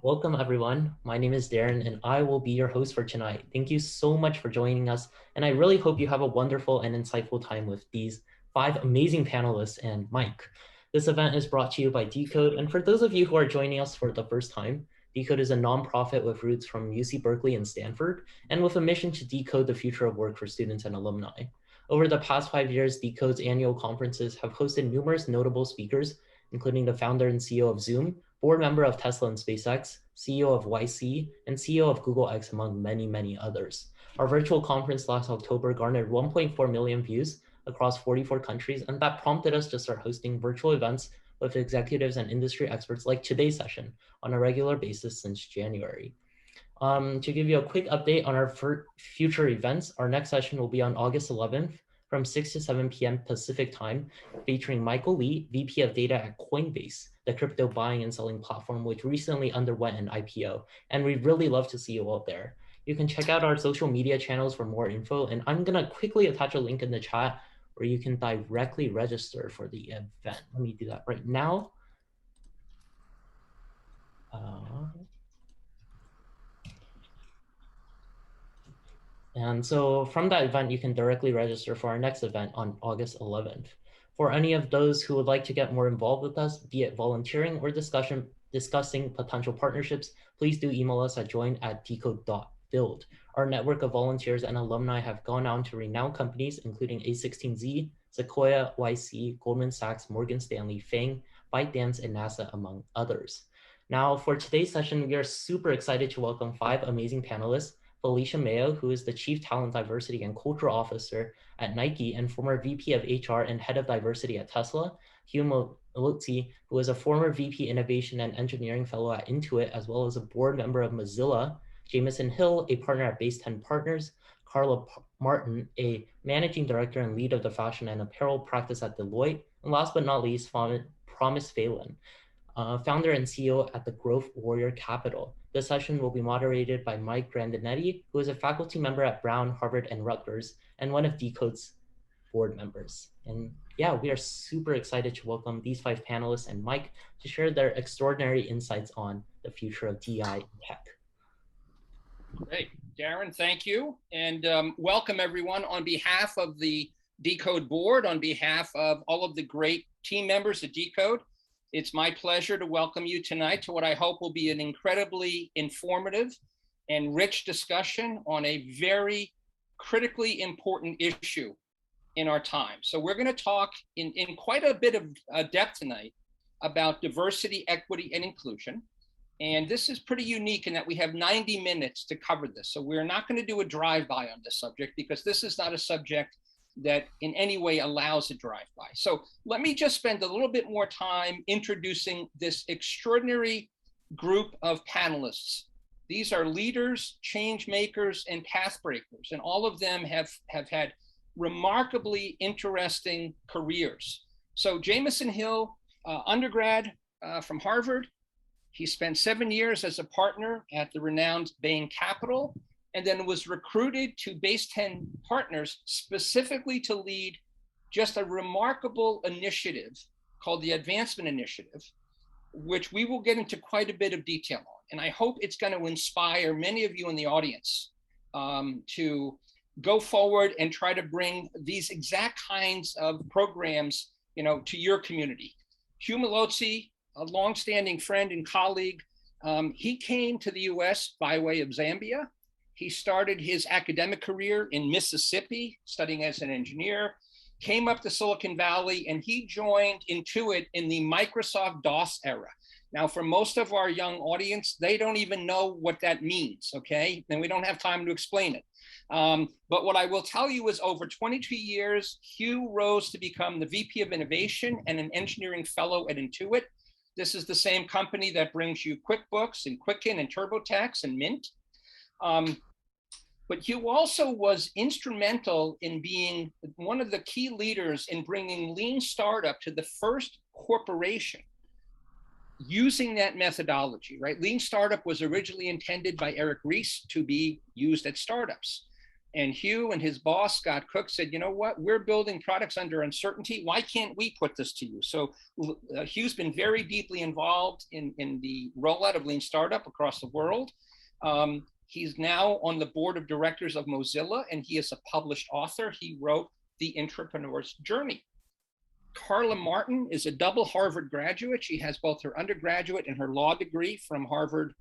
Welcome everyone. My name is Darren and I will be your host for tonight. Thank you so much for joining us. And I really hope you have a wonderful and insightful time with these 5 amazing panelists and Mike. This event is brought to you by DECODE. And for those of you who are joining us for the first time, DECODE is a nonprofit with roots from UC Berkeley and Stanford, and with a mission to decode the future of work for students and alumni. Over the past 5 years, DECODE's annual conferences have hosted numerous notable speakers, including the founder and CEO of Zoom, board member of Tesla and SpaceX, CEO of YC, and CEO of Google X, among many, many others. Our virtual conference last October garnered 1.4 million views across 44 countries, and that prompted us to start hosting virtual events with executives and industry experts like today's session on a regular basis since January. To give you a quick update on our future events, our next session will be on August 11th from 6 to 7 p.m. Pacific time, featuring Michael Lee, VP of Data at Coinbase, the crypto buying and selling platform, which recently underwent an IPO. And we'd really love to see you all there. You can check out our social media channels for more info. And I'm going to quickly attach a link in the chat where you can directly register for the event. Let me do that right now. And so from that event, you can directly register for our next event on August 11th. For any of those who would like to get more involved with us, be it volunteering or discussing potential partnerships, please do email us at join@decode.build. Our network of volunteers and alumni have gone on to renowned companies, including A16Z, Sequoia, YC, Goldman Sachs, Morgan Stanley, FANG, ByteDance, and NASA, among others. Now, for today's session, we are super excited to welcome 5 amazing panelists: Felicia Mayo, who is the Chief Talent Diversity and Cultural Officer at Nike and former VP of HR and Head of Diversity at Tesla; Hugh, Molotsi, who is a former VP Innovation and Engineering Fellow at Intuit, as well as a board member of Mozilla; Jamison Hill, a partner at Base 10 Partners; Karla Martin, a Managing Director and lead of the fashion and apparel practice at Deloitte; and last but not least, Promise Phelon, founder and CEO at the Growth Warrior Capital. This session will be moderated by Mike Grandinetti, who is a faculty member at Brown, Harvard, and Rutgers, and one of DECODE's board members. And yeah, we are super excited to welcome these 5 panelists and Mike to share their extraordinary insights on the future of DEI in tech. Great, Darren, thank you. And welcome everyone on behalf of the DECODE board, on behalf of all of the great team members at DECODE. It's my pleasure to welcome you tonight to what I hope will be an incredibly informative and rich discussion on a very critically important issue in our time. So we're going to talk in quite a bit of depth tonight about diversity, equity, and inclusion. And this is pretty unique in that we have 90 minutes to cover this. So we're not going to do a drive-by on this subject because this is not a subject that in any way allows a drive-by. So let me just spend a little bit more time introducing this extraordinary group of panelists. These are leaders, change makers, and path breakers, and all of them have had remarkably interesting careers. So Jamison Hill, undergrad from Harvard. He spent 7 years as a partner at the renowned Bain Capital, and then was recruited to Base 10 Partners specifically to lead just a remarkable initiative called the Advancement Initiative, which we will get into quite a bit of detail on. And I hope it's going to inspire many of you in the audience to go forward and try to bring these exact kinds of programs, to your community. Hugh Molotsi, a longstanding friend and colleague, he came to the US by way of Zambia. He started his academic career in Mississippi, studying as an engineer, came up to Silicon Valley, and he joined Intuit in the Microsoft DOS era. Now, for most of our young audience, they don't even know what that means, okay? And we don't have time to explain it. But what I will tell you is over 22 years, Hugh rose to become the VP of Innovation and an engineering fellow at Intuit. This is the same company that brings you QuickBooks and Quicken and TurboTax and Mint. But Hugh also was instrumental in being one of the key leaders in bringing Lean Startup to the first corporation using that methodology, right? Lean Startup was originally intended by Eric Ries to be used at startups. And Hugh and his boss, Scott Cook, said, you know what, we're building products under uncertainty. Why can't we put this to you? So Hugh's been very deeply involved in the rollout of Lean Startup across the world. He's now on the board of directors of Mozilla, and he is a published author. He wrote The Entrepreneur's Journey. Karla Martin is a double Harvard graduate. She has both her undergraduate and her law degree from Harvard.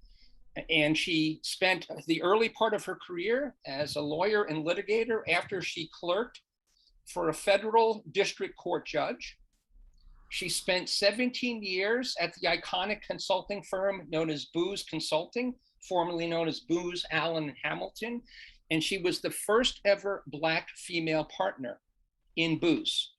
And she spent the early part of her career as a lawyer and litigator after she clerked for a federal district court judge. She spent 17 years at the iconic consulting firm known as Booz Consulting, formerly known as Booz Allen Hamilton. And she was the first ever Black female partner in Booz.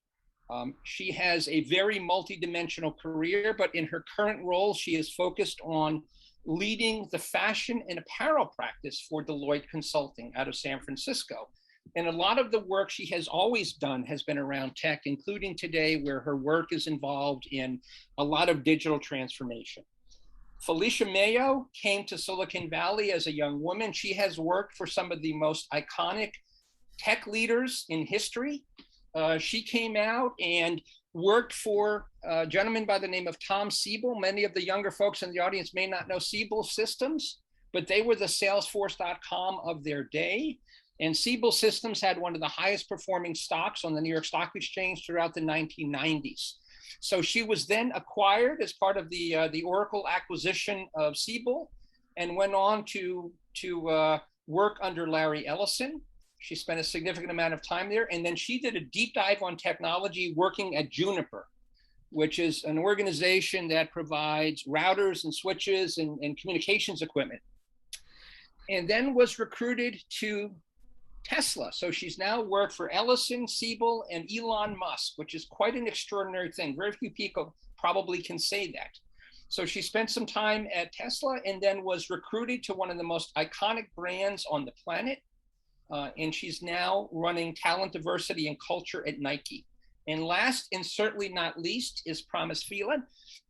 She has a very multidimensional career, but in her current role, she is focused on leading the fashion and apparel practice for Deloitte Consulting out of San Francisco. And a lot of the work she has always done has been around tech, including today, where her work is involved in a lot of digital transformation. Felicia Mayo came to Silicon Valley as a young woman. She has worked for some of the most iconic tech leaders in history. She came out and worked for a gentleman by the name of Tom Siebel. Many of the younger folks in the audience may not know Siebel Systems, but they were the Salesforce.com of their day. And Siebel Systems had one of the highest performing stocks on the New York Stock Exchange throughout the 1990s. So she was then acquired as part of the Oracle acquisition of Siebel, and went on to work under Larry Ellison. She spent a significant amount of time there. And then she did a deep dive on technology working at Juniper, which is an organization that provides routers and switches and communications equipment. And then was recruited to Tesla. So she's now worked for Ellison, Siebel, and Elon Musk, which is quite an extraordinary thing. Very few people probably can say that. So she spent some time at Tesla and then was recruited to one of the most iconic brands on the planet. And she's now running talent diversity and culture at Nike. And last and certainly not least is Promise Phelon.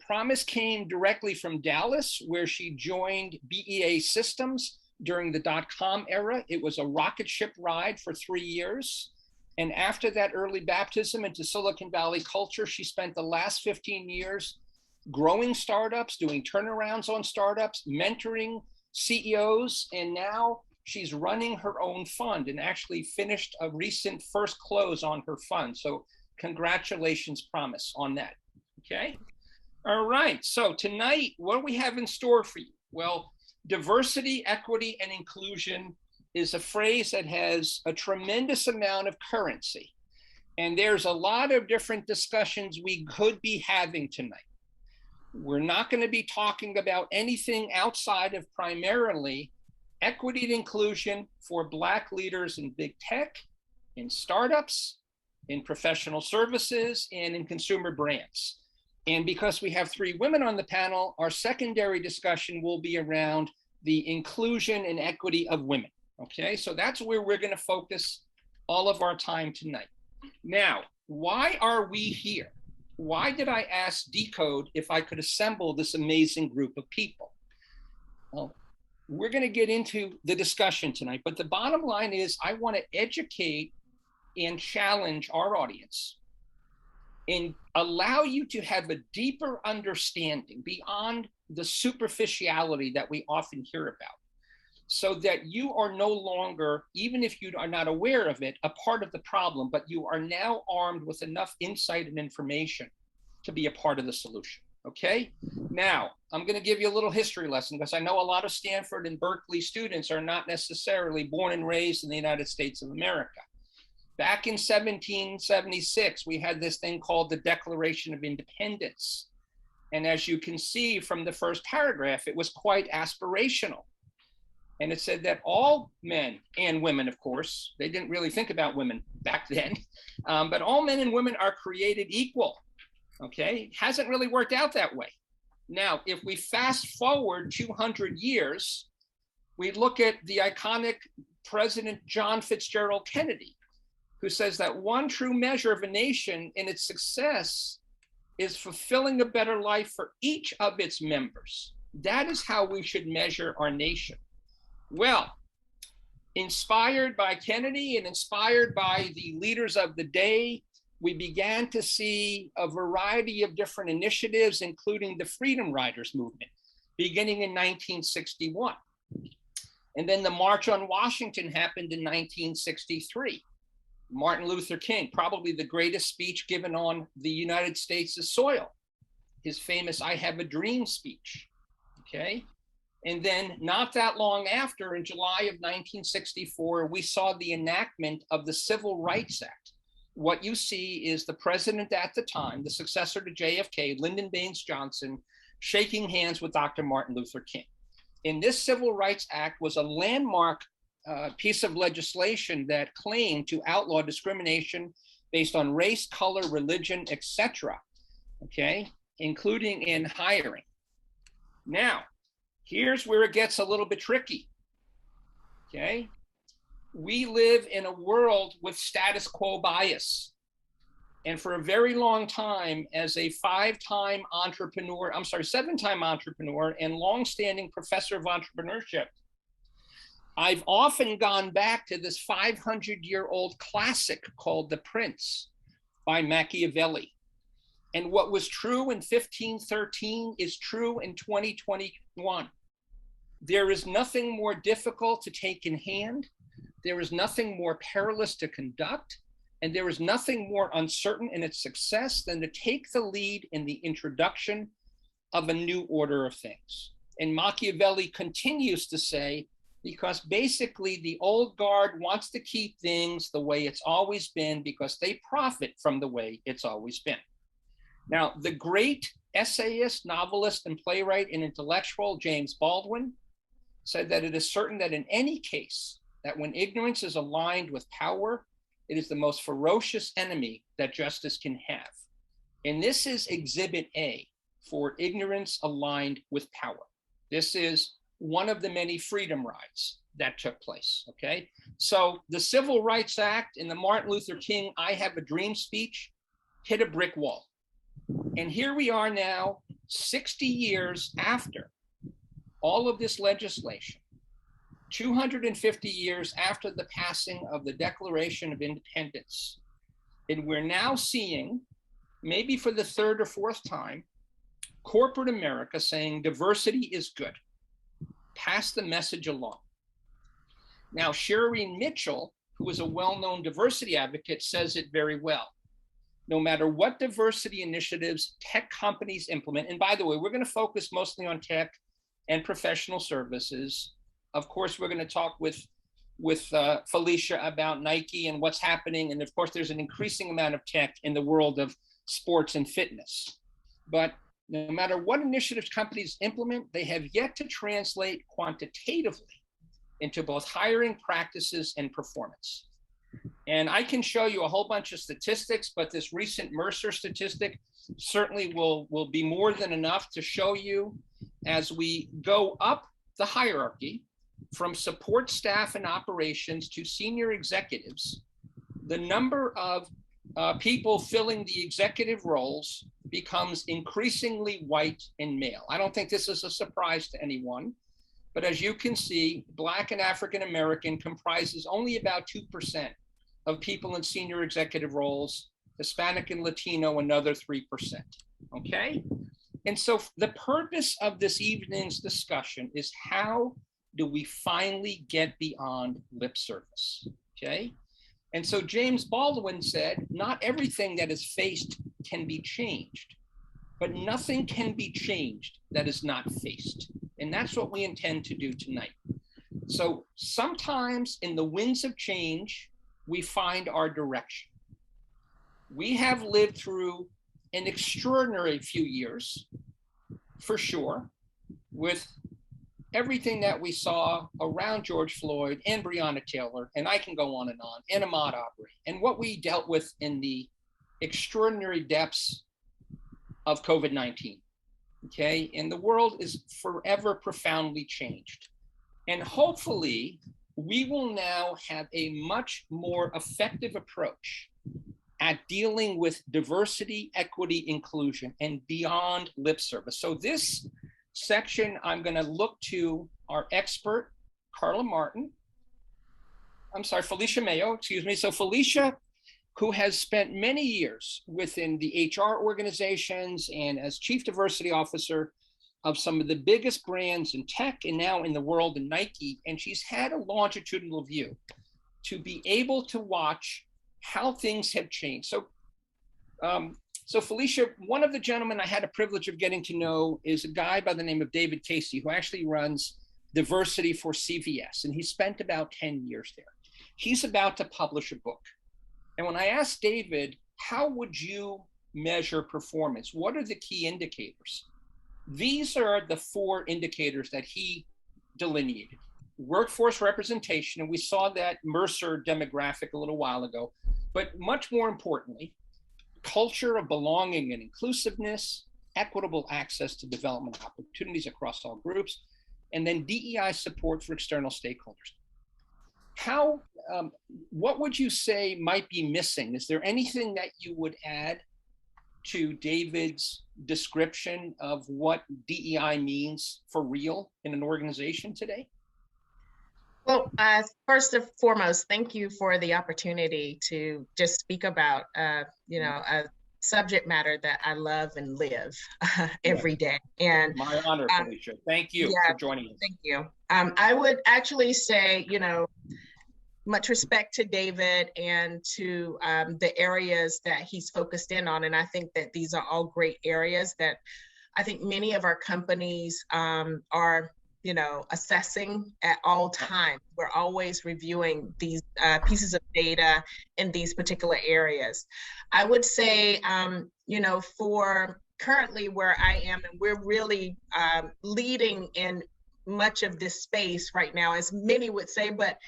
Promise came directly from Dallas, where she joined BEA Systems during the dot-com era. It was a rocket ship ride for 3 years. And after that early baptism into Silicon Valley culture, she spent the last 15 years growing startups, doing turnarounds on startups, mentoring CEOs, and now she's running her own fund and actually finished a recent first close on her fund. So congratulations, Promise, on that. Okay. All right. So tonight, what do we have in store for you? Well, diversity, equity, and inclusion is a phrase that has a tremendous amount of currency. And there's a lot of different discussions we could be having tonight. We're not going to be talking about anything outside of primarily equity and inclusion for Black leaders in big tech, in startups, in professional services, and in consumer brands. And because we have 3 women on the panel, our secondary discussion will be around the inclusion and equity of women. Okay, so that's where we're going to focus all of our time tonight. Now, why are we here? Why did I ask DECODE if I could assemble this amazing group of people? Well, we're going to get into the discussion tonight, but the bottom line is I want to educate and challenge our audience and allow you to have a deeper understanding beyond the superficiality that we often hear about, so that you are no longer, even if you are not aware of it, a part of the problem, but you are now armed with enough insight and information to be a part of the solution. Okay, now I'm going to give you a little history lesson, because I know a lot of Stanford and Berkeley students are not necessarily born and raised in the United States of America. Back in 1776, we had this thing called the Declaration of Independence. And as you can see from the first paragraph, it was quite aspirational. And it said that all men and women, of course, they didn't really think about women back then, but all men and women are created equal. Okay, it hasn't really worked out that way. Now, if we fast forward 200 years, we look at the iconic President John Fitzgerald Kennedy, who says that one true measure of a nation in its success is fulfilling a better life for each of its members. That is how we should measure our nation. Well, Inspired by Kennedy and inspired by the leaders of the day, we began to see a variety of different initiatives, including the Freedom Riders movement, beginning in 1961. And then the March on Washington happened in 1963. Martin Luther King, probably the greatest speech given on the United States' soil, his famous "I Have a Dream" speech, okay? And then not that long after, in July of 1964, we saw the enactment of the Civil Rights Act. What you see is the president at the time, the successor to JFK, Lyndon Baines Johnson, shaking hands with Dr. Martin Luther King. And this Civil Rights Act was a landmark piece of legislation that claimed to outlaw discrimination based on race, color, religion, etc., okay, including in hiring. Now, here's where it gets a little bit tricky, okay? We live in a world with status quo bias. And for a very long time, as a seven-time entrepreneur and longstanding professor of entrepreneurship, I've often gone back to this 500-year-old classic called The Prince by Machiavelli. And what was true in 1513 is true in 2021. There is nothing more difficult to take in hand. There is nothing more perilous to conduct. And there is nothing more uncertain in its success than to take the lead in the introduction of a new order of things. And Machiavelli continues to say, because basically the old guard wants to keep things the way it's always been because they profit from the way it's always been. Now, the great essayist, novelist, and playwright and intellectual James Baldwin said that it is certain that in any case, that when ignorance is aligned with power, it is the most ferocious enemy that justice can have. And this is Exhibit A for ignorance aligned with power. This is one of the many freedom rides that took place, okay? So the Civil Rights Act and the Martin Luther King "I Have a Dream" speech hit a brick wall. And here we are now, 60 years after all of this legislation, 250 years after the passing of the Declaration of Independence. And we're now seeing, maybe for the third or fourth time, corporate America saying diversity is good. Pass the message along. Now, Shireen Mitchell, who is a well-known diversity advocate, says it very well. No matter what diversity initiatives tech companies implement, and by the way, we're going to focus mostly on tech and professional services. Of course, we're going to talk with Felicia about Nike and what's happening. And of course, there's an increasing amount of tech in the world of sports and fitness. But no matter what initiatives companies implement, they have yet to translate quantitatively into both hiring practices and performance. And I can show you a whole bunch of statistics, but this recent Mercer statistic certainly will be more than enough to show you, as we go up the hierarchy from support staff and operations to senior executives, the number of people filling the executive roles becomes increasingly white and male. I don't think this is a surprise to anyone, but as you can see, Black and African American comprises only about 2% of people in senior executive roles, Hispanic and Latino another 3%, okay? And so the purpose of this evening's discussion is, how do we finally get beyond lip service, okay? And so James Baldwin said, not everything that is faced can be changed, but nothing can be changed that is not faced. And that's what we intend to do tonight. So sometimes in the winds of change, we find our direction. We have lived through an extraordinary few years, for sure, with everything that we saw around George Floyd and Breonna Taylor, and I can go on, and Ahmaud Arbery, and what we dealt with in the extraordinary depths of COVID-19, okay? And the world is forever profoundly changed. And hopefully, we will now have a much more effective approach at dealing with diversity, equity, inclusion, and beyond lip service. So this section, I'm going to look to our expert, Karla Martin, I'm sorry, Felicia Mayo, excuse me. So Felicia, who has spent many years within the HR organizations and as chief diversity officer of some of the biggest brands in tech and now in the world in Nike. And she's had a longitudinal view to be able to watch how things have changed. So Felicia, one of the gentlemen I had a privilege of getting to know is a guy by the name of David Casey, who actually runs diversity for CVS. And he spent about 10 years there. He's about to publish a book. And when I asked David, how would you measure performance? What are the key indicators? These are the 4 indicators that he delineated. Workforce representation, and we saw that Mercer demographic a little while ago, but much more importantly, culture of belonging and inclusiveness, equitable access to development opportunities across all groups, and then DEI support for external stakeholders. What would you say might be missing? Is there anything that you would add to David's description of what DEI means for real in an organization today? Well, first and foremost, thank you for the opportunity to just speak about, a subject matter that I love and live every day. And my honor, Felicia. Thank you for joining us. Thank you. I would actually say, much respect to David and to the areas that he's focused in on. And I think that these are all great areas that I think many of our companies are assessing at all times. We're always reviewing these pieces of data in these particular areas. I would say, for currently where I am, and we're really leading in much of this space right now, as many would say, but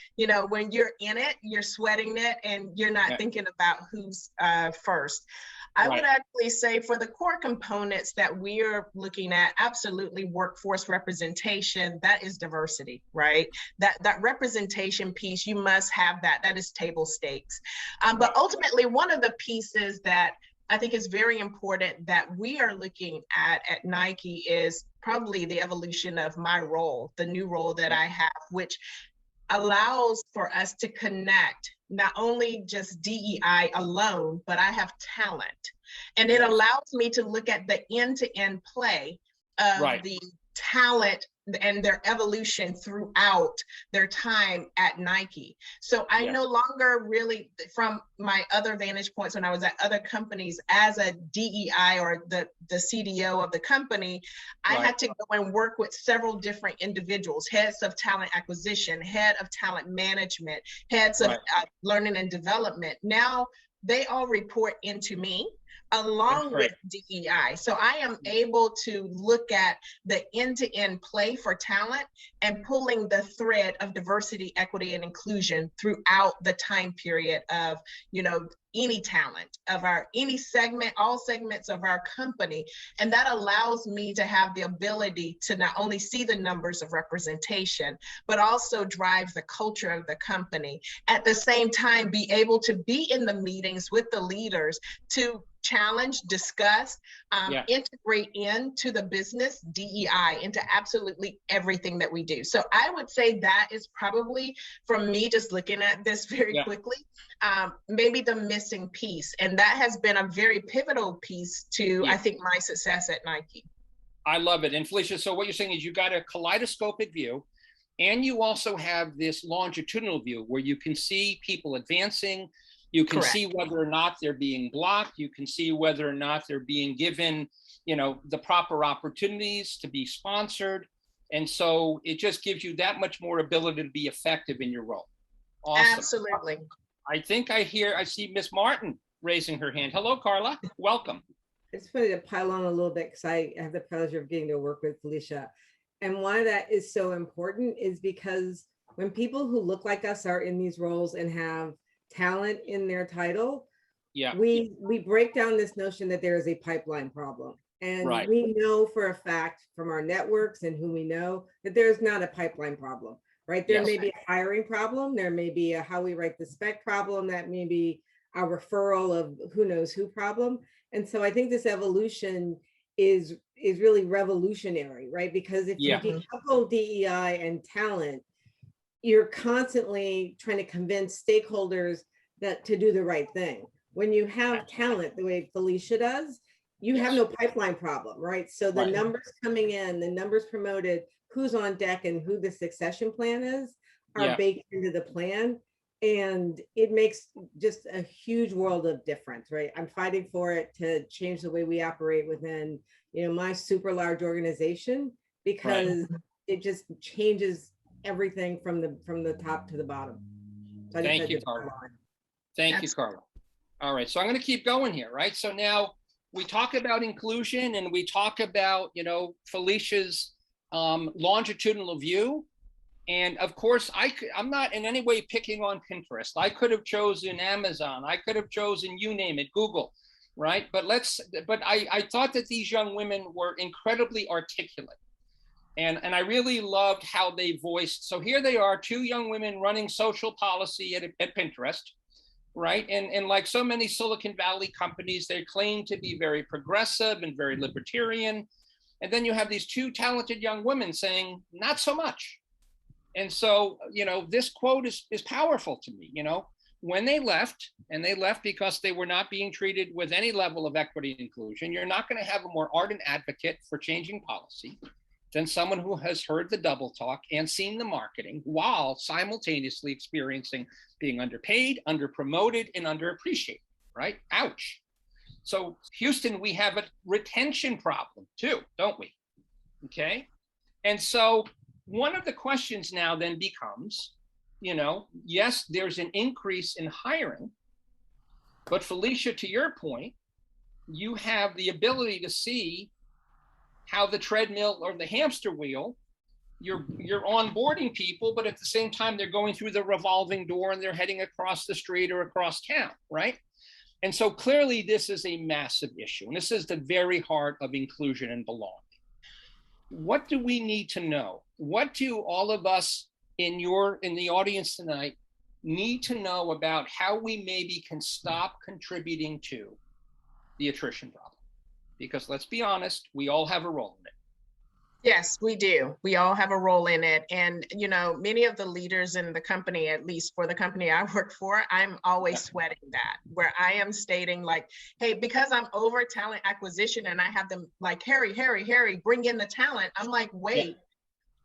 when you're in it, you're sweating it and you're not thinking about who's first. I would actually say for the core components that we're looking at, absolutely workforce representation, that is diversity, right? That representation piece, you must have that. That is table stakes. But ultimately, one of the pieces that I think is very important that we are looking at Nike is probably the evolution of my role, the new role that I have, which allows for us to connect not only just DEI alone, but I have talent. And it allows me to look at the end-to-end play of the talent and their evolution throughout their time at Nike. So I no longer really, from my other vantage points when I was at other companies as a DEI or the CDO of the company, I had to go and work with several different individuals, heads of talent acquisition, head of talent management, heads of learning and development. Now they all report into me, along with DEI. So I am able to look at the end-to-end play for talent and pulling the thread of diversity, equity, and inclusion throughout the time period of, any talent of any segment, all segments of our company. And that allows me to have the ability to not only see the numbers of representation, but also drive the culture of the company. At the same time, be able to be in the meetings with the leaders to challenge, discuss, integrate into the business DEI, into absolutely everything that we do. So I would say that is probably, from me just looking at this very quickly, maybe the missing piece. And that has been a very pivotal piece to, I think, my success at Nike. I love it. And Felicia, so what you're saying is you got a kaleidoscopic view, and you also have this longitudinal view where you can see people advancing. You can see whether or not they're being blocked. You can see whether or not they're being given, the proper opportunities to be sponsored. And so it just gives you that much more ability to be effective in your role. Awesome. Absolutely. I think I see Miss Martin raising her hand. Hello, Karla. Welcome. I just wanted to pile on a little bit because I have the pleasure of getting to work with Felicia. And why that is so important is because when people who look like us are in these roles and have talent in their title, we break down this notion that there is a pipeline problem. And we know for a fact from our networks and who we know that there's not a pipeline problem, right? There may be a hiring problem. There may be a how we write the spec problem. That may be a referral of who knows who problem. And so I think this evolution is really revolutionary, right? Because if you decouple DEI and talent, you're constantly trying to convince stakeholders that to do the right thing. When you have talent the way Felicia does, you have no pipeline problem, right? So the numbers coming in, the numbers promoted, who's on deck and who the succession plan is are baked into the plan. And it makes just a huge world of difference, right? I'm fighting for it to change the way we operate within, my super large organization, because it just changes everything from the top to the bottom. So thank you, Karla. Thank you, Karla. All right, so I'm going to keep going here, right? So now we talk about inclusion and we talk about, Felicia's longitudinal view. And of course, I'm not in any way picking on Pinterest. I could have chosen Amazon. I could have chosen, you name it, Google, right? But I thought that these young women were incredibly articulate. And I really loved how they voiced. So here they are, two young women running social policy at Pinterest, right? And like so many Silicon Valley companies, they claim to be very progressive and very libertarian. And then you have these two talented young women saying, not so much. And so, this quote is powerful to me. When they left, and they left because they were not being treated with any level of equity and inclusion, you're not going to have a more ardent advocate for changing policy than someone who has heard the double talk and seen the marketing while simultaneously experiencing being underpaid, underpromoted, and underappreciated, right? Ouch. So Houston, we have a retention problem too, don't we? Okay. And so one of the questions now then becomes, yes, there's an increase in hiring, but Felicia, to your point, you have the ability to see how the treadmill or the hamster wheel, you're onboarding people, but at the same time, they're going through the revolving door and they're heading across the street or across town, right? And so clearly this is a massive issue. And this is the very heart of inclusion and belonging. What do we need to know? What do all of us in the audience tonight need to know about how we maybe can stop contributing to the attrition problem? Because let's be honest, we all have a role in it. Yes, we do. We all have a role in it. And, many of the leaders in the company, at least for the company I work for, I'm always sweating that, where I am stating like, hey, because I'm over talent acquisition and I have them like, Harry, bring in the talent. I'm like, wait.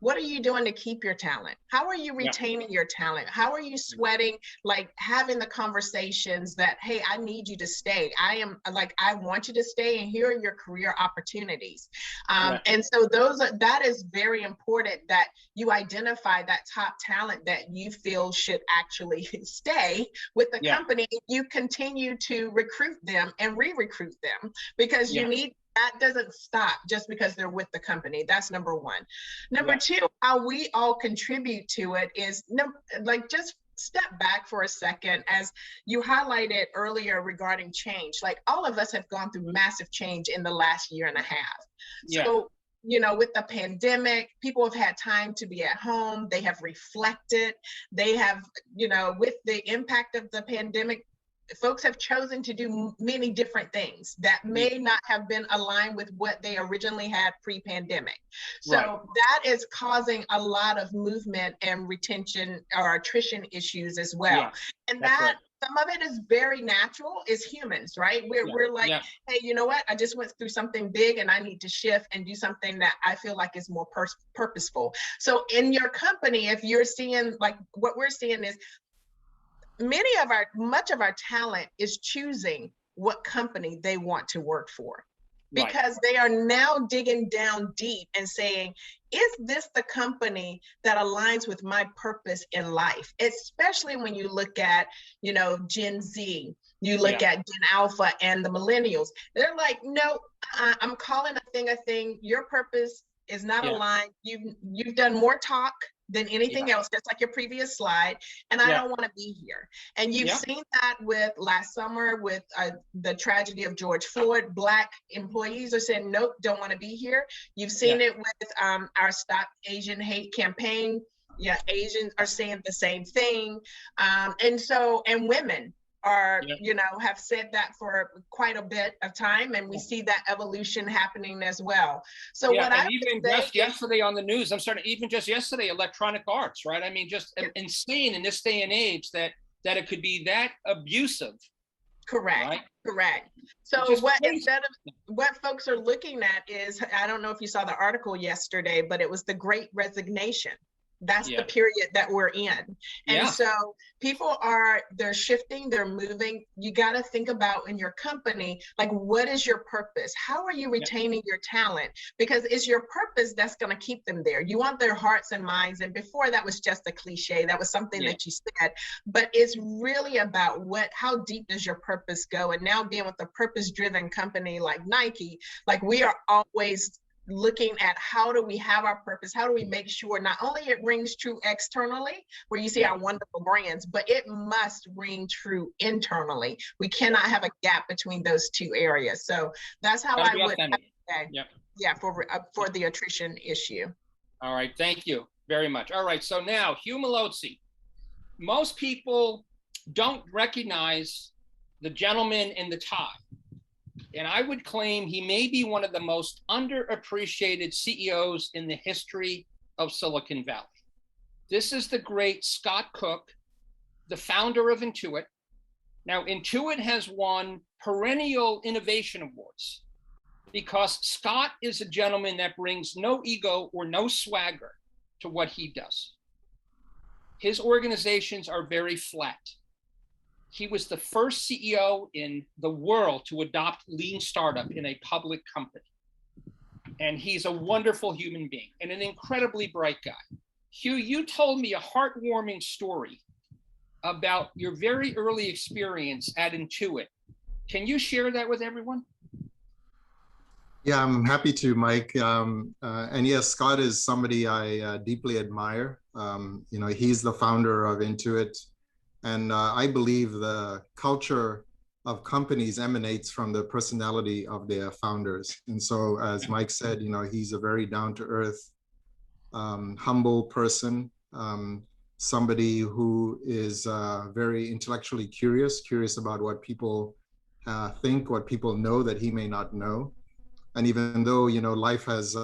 What are you doing to keep your talent? How are you retaining your talent? How are you sweating, like having the conversations that, hey, I need you to stay. I want you to stay and here are your career opportunities. And so that is very important that you identify that top talent that you feel should actually stay with the company. You continue to recruit them and re-recruit them because you need. That doesn't stop just because they're with the company. That's number one. Number two, how we all contribute to it is just step back for a second. As you highlighted earlier regarding change, like all of us have gone through massive change in the last year and a half. So, with the pandemic, people have had time to be at home. They have reflected. They have, with the impact of the pandemic, folks have chosen to do many different things that may not have been aligned with what they originally had pre-pandemic. So that is causing a lot of movement and retention or attrition issues as well. And that some of it is very natural as humans, right? We're like, hey, you know what? I just went through something big and I need to shift and do something that I feel like is more purposeful. So in your company, if you're seeing like what we're seeing is much of our talent is choosing what company they want to work for because they are now digging down deep and saying, is this the company that aligns with my purpose in life? Especially when you look at, Gen Z, you look at Gen Alpha and the millennials. They're like, no, I'm calling a thing. Your purpose is not aligned. You've done more talk than anything else, just like your previous slide, and I don't want to be here. And you've seen that with last summer with the tragedy of George Floyd. Black employees are saying, nope, don't want to be here. You've seen it with our Stop Asian Hate campaign. Asians are saying the same thing. And women, are, Yeah. you know, have said that for quite a bit of time, and we see that evolution happening as well. So Yeah, what I and even would say just yesterday on the news, I'm starting, even just yesterday, electronic arts, right? I mean, just insane in this day and age that it could be that abusive. correct, right? correct. So Just what crazy. instead of what folks are looking at is, I don't know if you saw the article yesterday, but it was the Great Resignation. That's Yeah. the period that we're in. And Yeah. so people they're shifting, they're moving. You got to think about in your company, like, what is your purpose? How are you retaining your talent? Because it's your purpose that's going to keep them there. You want their hearts and minds. And before, that was just a cliche. That was something that you said, but it's really about how deep does your purpose go? And now being with a purpose-driven company like Nike, like, we are always looking at how do we have our purpose, how do we make sure not only it rings true externally where you see our wonderful brands, but it must ring true internally. We cannot have a gap between those two areas. So that's how I would say, for the attrition issue. All right, thank you very much. All right, so now Hugh Molotsi. Most people don't recognize the gentleman in the tie. And I would claim he may be one of the most underappreciated CEOs in the history of Silicon Valley. This is the great Scott Cook, the founder of Intuit. Now, Intuit has won perennial innovation awards because Scott is a gentleman that brings no ego or no swagger to what he does. His organizations are very flat. He was the first CEO in the world to adopt lean startup in a public company. And he's a wonderful human being and an incredibly bright guy. Hugh, you told me a heartwarming story about your very early experience at Intuit. Can you share that with everyone? Yeah, I'm happy to, Mike. And yes, Scott is somebody I deeply admire. You know, he's the founder of Intuit. And I believe the culture of companies emanates from the personality of their founders. And so, as Mike said, you know, he's a very down-to-earth, humble person, somebody who is very intellectually curious about what people think, what people know that he may not know. And even though, you know, life has,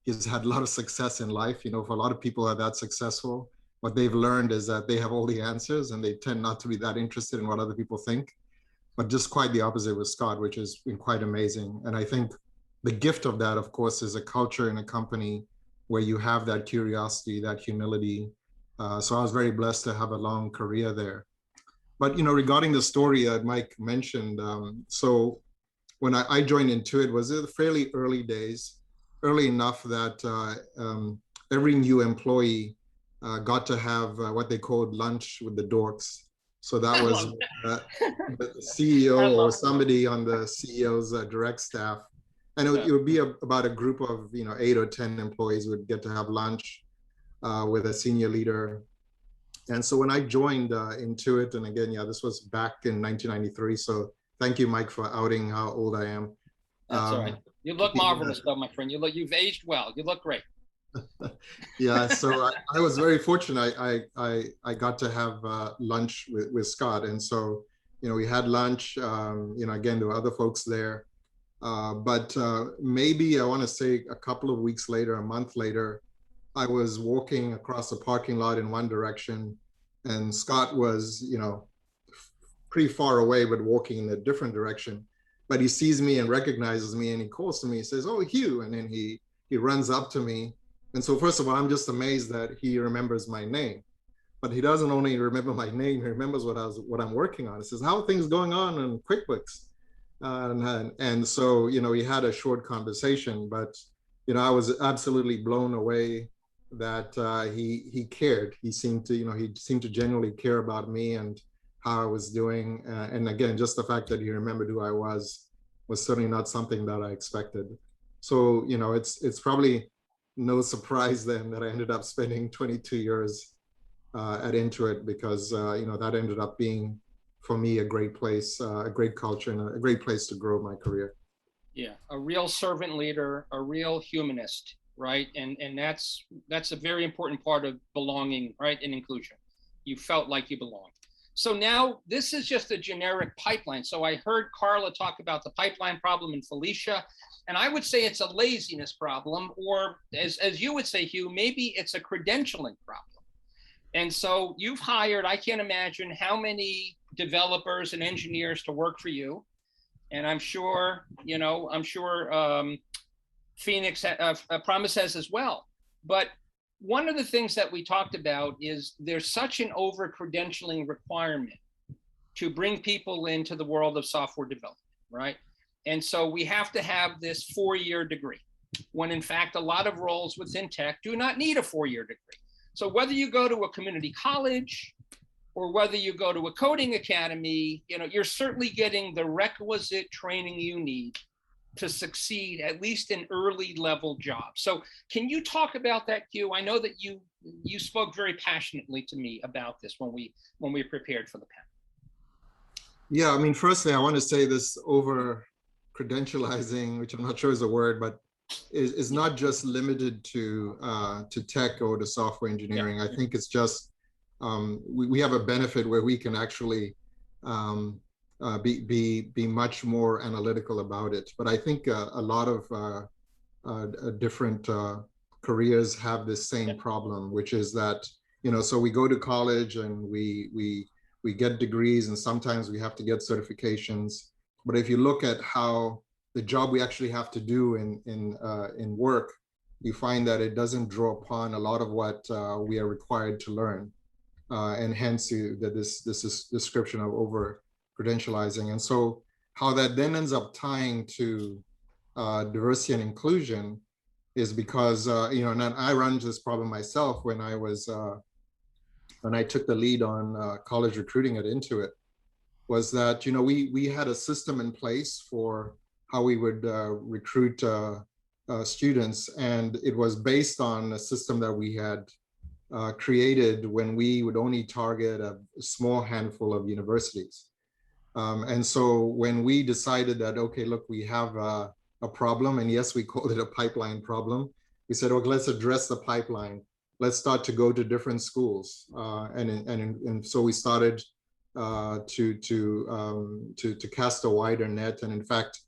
he's had a lot of success in life, you know, for a lot of people who are that successful, what they've learned is that they have all the answers and they tend not to be that interested in what other people think, but just quite the opposite with Scott, which has been quite amazing. And I think the gift of that, of course, is a culture in a company where you have that curiosity, that humility. So I was very blessed to have a long career there. But, you know, regarding the story that Mike mentioned, so when I joined Intuit, was it fairly early days, early enough that every new employee got to have what they called lunch with the dorks. So that was the CEO or somebody on the CEO's direct staff. And it would be about a group of, you know, 8 or 10 employees would get to have lunch with a senior leader. And so when I joined Intuit, and again, this was back in 1993. So thank you, Mike, for outing how old I am. That's all right. You look marvelous, though, my friend. You've aged well. You look great. Yeah, so I was very fortunate. I got to have lunch with Scott, and so, you know, we had lunch. You know, again, there were other folks there, but maybe I want to say a couple of weeks later, a month later, I was walking across the parking lot in one direction, and Scott was, you know, pretty far away, but walking in a different direction. But he sees me and recognizes me, and he calls to me. He says, "Oh, Hugh," and then he runs up to me. And so first of all, I'm just amazed that he remembers my name, but he doesn't only remember my name, he remembers what I'm working on. He says, "How are things going on in QuickBooks?" And so, you know, we had a short conversation, but, you know, I was absolutely blown away that he cared. He seemed to genuinely care about me and how I was doing. And again, just the fact that he remembered who I was certainly not something that I expected. So, you know, it's probably no surprise then that I ended up spending 22 years at Intuit, because you know, that ended up being for me a great place, a great culture, and a great place to grow my career. Yeah, a real servant leader, a real humanist, right? And that's a very important part of belonging, right, and inclusion. You felt like you belonged. So now this is just a generic pipeline. So I heard Karla talk about the pipeline problem in Felicia, and I would say it's a laziness problem, or as you would say, Hugh, maybe it's a credentialing problem. And so you've hired, I can't imagine how many developers and engineers to work for you. And I'm sure, Phoenix Promise has as well. But one of the things that we talked about is there's such an over-credentialing requirement to bring people into the world of software development, right? And so we have to have this 4-year degree, when in fact, a lot of roles within tech do not need a 4-year degree. So whether you go to a community college or whether you go to a coding academy, you're certainly getting the requisite training you need to succeed, at least in early level jobs. So can you talk about that, Hugh? I know that you spoke very passionately to me about this when we prepared for the panel. Yeah, I mean, firstly, I want to say this over credentializing, which I'm not sure is a word, but is not just limited to tech or to software engineering. Yeah. I think it's just we have a benefit where we can actually be much more analytical about it. But I think a lot of different careers have this same problem, which is that, so we go to college and we get degrees, and sometimes we have to get certifications. But if you look at how the job we actually have to do in work, you find that it doesn't draw upon a lot of what we are required to learn. And hence this description of over credentializing. And so how that then ends up tying to diversity and inclusion is because, and I run this problem myself when I took the lead on college recruiting at Intuit, was that, we had a system in place for how we would recruit students. And it was based on a system that we had created when we would only target a small handful of universities. And so when we decided that, okay, look, we have a problem, and yes, we called it a pipeline problem. We said, okay, let's address the pipeline. Let's start to go to different schools. And so we started to cast a wider net. And in fact,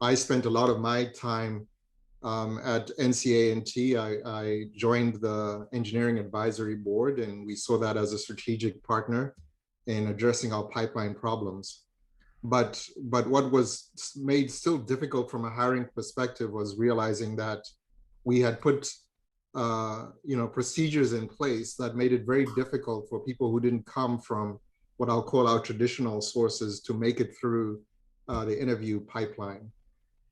I spent a lot of my time at NCA&T. I joined the engineering advisory board, and we saw that as a strategic partner in addressing our pipeline problems. But what was made still difficult from a hiring perspective was realizing that we had put procedures in place that made it very difficult for people who didn't come from what I'll call our traditional sources to make it through the interview pipeline.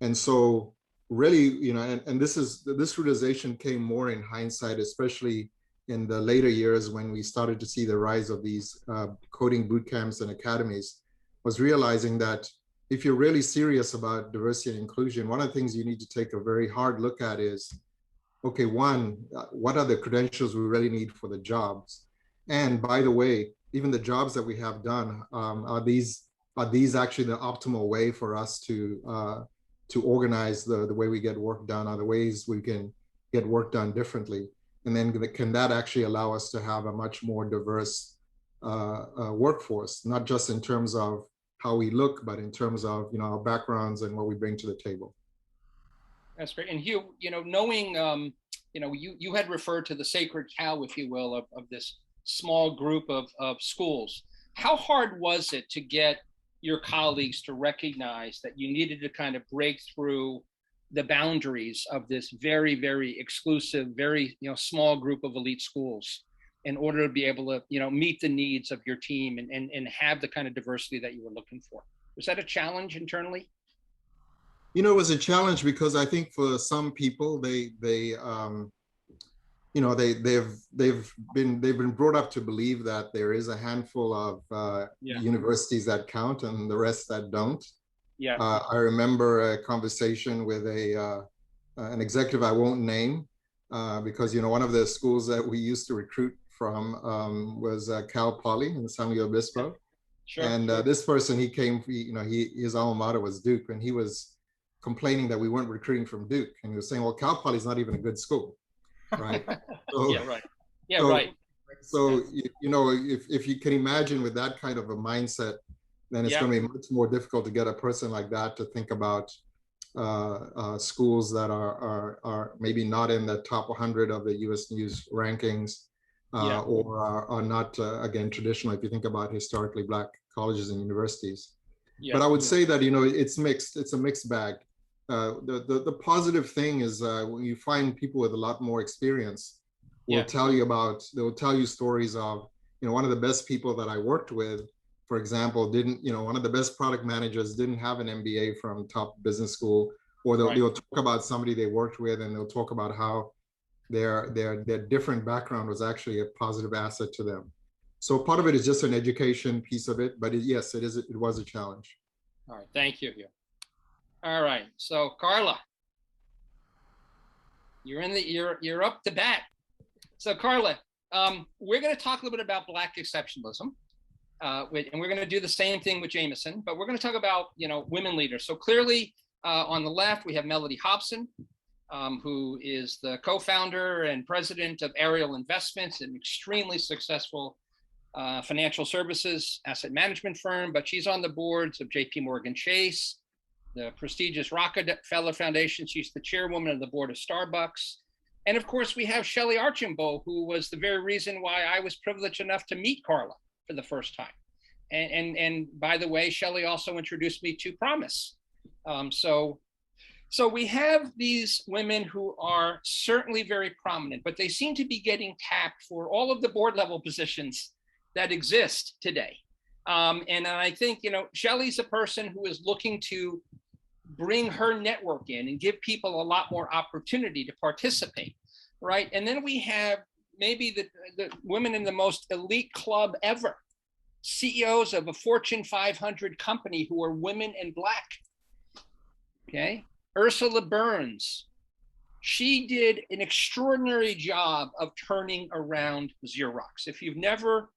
And so really, and this realization came more in hindsight, especially in the later years when we started to see the rise of these coding boot camps and academies, was realizing that if you're really serious about diversity and inclusion, one of the things you need to take a very hard look at is, okay, one, what are the credentials we really need for the jobs? And by the way, even the jobs that we have done, are these actually the optimal way for us to organize the way we get work done? Are the ways we can get work done differently? And then can that actually allow us to have a much more diverse workforce, not just in terms of how we look, but in terms of our backgrounds and what we bring to the table. That's great. And Hugh, knowing, you had referred to the sacred cow, if you will, of this small group of schools. How hard was it to get your colleagues to recognize that you needed to kind of break through the boundaries of this very, very exclusive, very small group of elite schools in order to be able to meet the needs of your team and have the kind of diversity that you were looking for? Was that a challenge internally? It was a challenge because I think for some people they've been brought up to believe that there is a handful of universities that count and the rest that don't. Yeah. I remember a conversation with an executive I won't name because one of the schools that we used to recruit from was Cal Poly in San Luis Obispo. Sure. And this person, he came, his alma mater was Duke, and he was complaining that we weren't recruiting from Duke, and he was saying, well, Cal Poly is not even a good school. Right. So, yeah, right. Yeah, so, right. So, you know, if you can imagine with that kind of a mindset, then it's going to be much more difficult to get a person like that to think about schools that are maybe not in the top 100 of the US News rankings, or are not, again, traditional, if you think about historically Black colleges and universities. But I would say that, you know, it's mixed. It's a mixed bag. The positive thing is when you find people with a lot more experience, they'll tell you stories of, you know, one of the best people that I worked with, for example, one of the best product managers didn't have an MBA from top business school, or they'll talk about somebody they worked with, and they'll talk about how their different background was actually a positive asset to them. So part of it is just an education piece of it, but yes, it was a challenge. All right, thank you, Hugh. All right, so Karla, you're up to bat. So Karla, we're going to talk a little bit about Black exceptionalism. And we're going to do the same thing with Jamison, but we're going to talk about, you know, women leaders. So clearly on the left, we have Melody Hobson, who is the co-founder and president of Apparel Investments, an extremely successful financial services asset management firm, but she's on the boards of JP Morgan Chase, the prestigious Rockefeller Foundation. She's the chairwoman of the board of Starbucks. And of course, we have Shelley Archambault, who was the very reason why I was privileged enough to meet Karla for the first time. And by the way, Shelley also introduced me to Promise. So we have these women who are certainly very prominent, but they seem to be getting tapped for all of the board level positions that exist today. And I think, you know, Shelley's a person who is looking to bring her network in and give people a lot more opportunity to participate, right? And then we have maybe the women in the most elite club ever, CEOs of a Fortune 500 company who are women and Black, okay? Ursula Burns, she did an extraordinary job of turning around Xerox. If you've never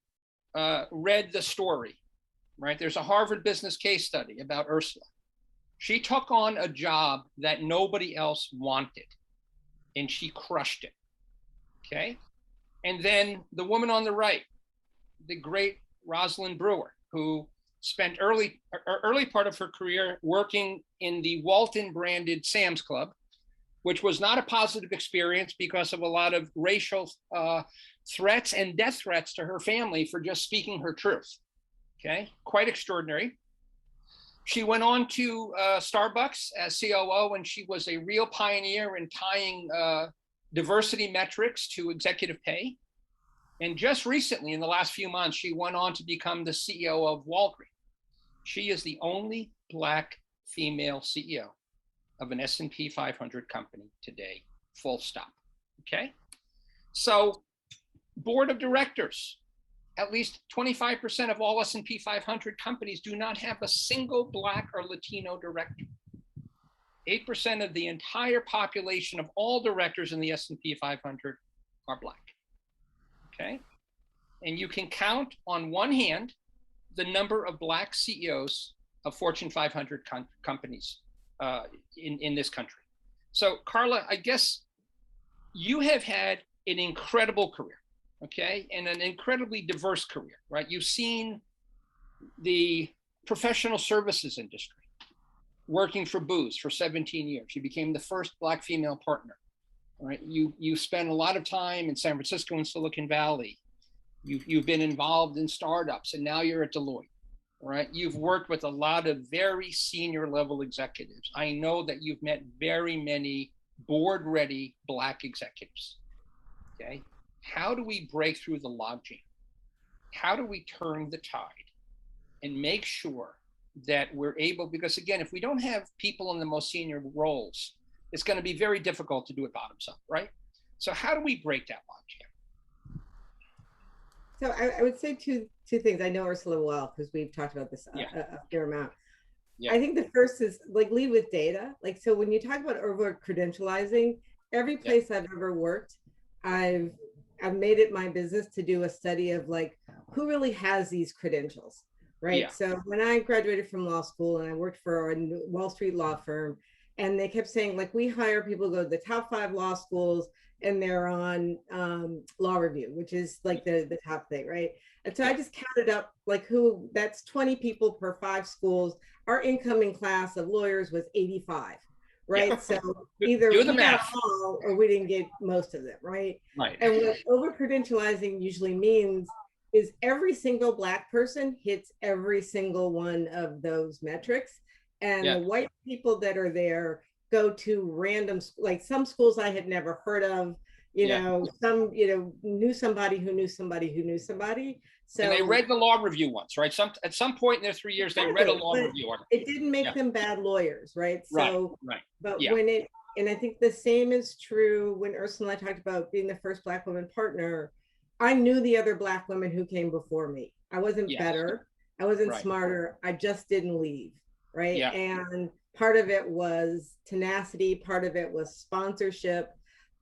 read the story, right? There's a Harvard business case study about Ursula. She took on a job that nobody else wanted, and she crushed it, okay? And then the woman on the right, the great Rosalind Brewer, who spent early part of her career working in the Walton branded Sam's Club, which was not a positive experience because of a lot of racial threats and death threats to her family for just speaking her truth. Okay, quite extraordinary. She went on to Starbucks as COO, and she was a real pioneer in tying diversity metrics to executive pay. And just recently, in the last few months, she went on to become the CEO of Walgreens. She is the only Black female CEO of an S&P 500 company today, full stop, okay? So board of directors, at least 25% of all S&P 500 companies do not have a single Black or Latino director. 8% of the entire population of all directors in the S&P 500 are Black, okay? And you can count on one hand the number of Black CEOs of Fortune 500 companies in this country. So Karla, I guess you have had an incredible career, okay? And an incredibly diverse career, right? You've seen the professional services industry, working for Booz for 17 years. You became the first Black female partner, right? You spent a lot of time in San Francisco and Silicon Valley. You've been involved in startups, and now you're at Deloitte, right? You've worked with a lot of very senior level executives. I know that you've met very many board-ready Black executives, okay? How do we break through the logjam? How do we turn the tide and make sure that we're able, because again, if we don't have people in the most senior roles, it's going to be very difficult to do it bottoms up, right? So how do we break that logjam? So I would say two things. I know Ursula well because we've talked about this a fair amount. Yeah. I think the first is like lead with data. Like, so when you talk about over credentializing, every place I've ever worked, I've made it my business to do a study of like who really has these credentials, right? Yeah. So when I graduated from law school and I worked for a Wall Street law firm, and they kept saying like, we hire people who go to the top 5 law schools and they're on law review, which is like the top thing, right? And so I just counted up like that's 20 people per 5 schools. Our incoming class of lawyers was 85, right? Yeah. So either Do the we got math. all or we didn't get most of them, right? Right. And what over-credentializing usually means is every single Black person hits every single one of those metrics. And the white people that are there go to random, like some schools I had never heard of, you know, some, you know, knew somebody who knew somebody who knew somebody. So and they read the law review once, right? At some point in their 3 years, they read a law review article. It didn't make them bad lawyers, right? So, right. But when and I think the same is true when Ursula and I talked about being the first Black woman partner. I knew the other Black women who came before me. I wasn't better. I wasn't smarter. I just didn't leave, right? And part of it was tenacity. Part of it was sponsorship.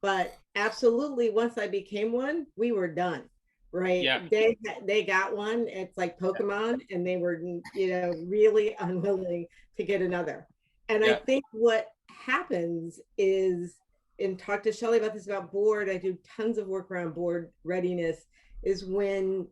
But absolutely, once I became one, we were done, right? They got one. It's like Pokemon, and they were, you know, really unwilling to get another. And I think what happens is, and talk to Shelley about this about board, I do tons of work around board readiness, is when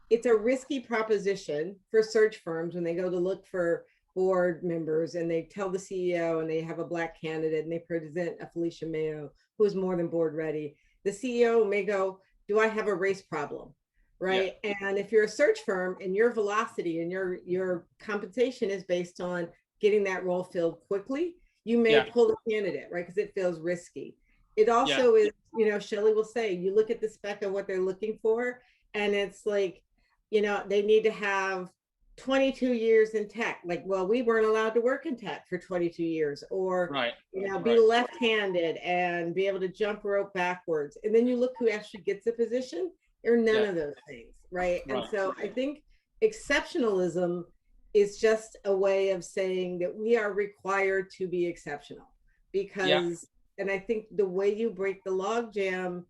it's a risky proposition for search firms when they go to look for board members and they tell the CEO and they have a Black candidate and they present a Felicia Mayo who is more than board ready. The CEO may go, do I have a race problem? Right. And if you're a search firm and your velocity and your compensation is based on getting that role filled quickly, you may pull the candidate, right? Because it feels risky. It also is, you know, Shelley will say, you look at the spec of what they're looking for, and it's like, you know, they need to have 22 years in tech. Like, well, we weren't allowed to work in tech for 22 years, or, you know, be left-handed and be able to jump rope backwards. And then you look who actually gets the position, or none of those things, right? And so I think exceptionalism is just a way of saying that we are required to be exceptional, because, and I think the way you break the logjam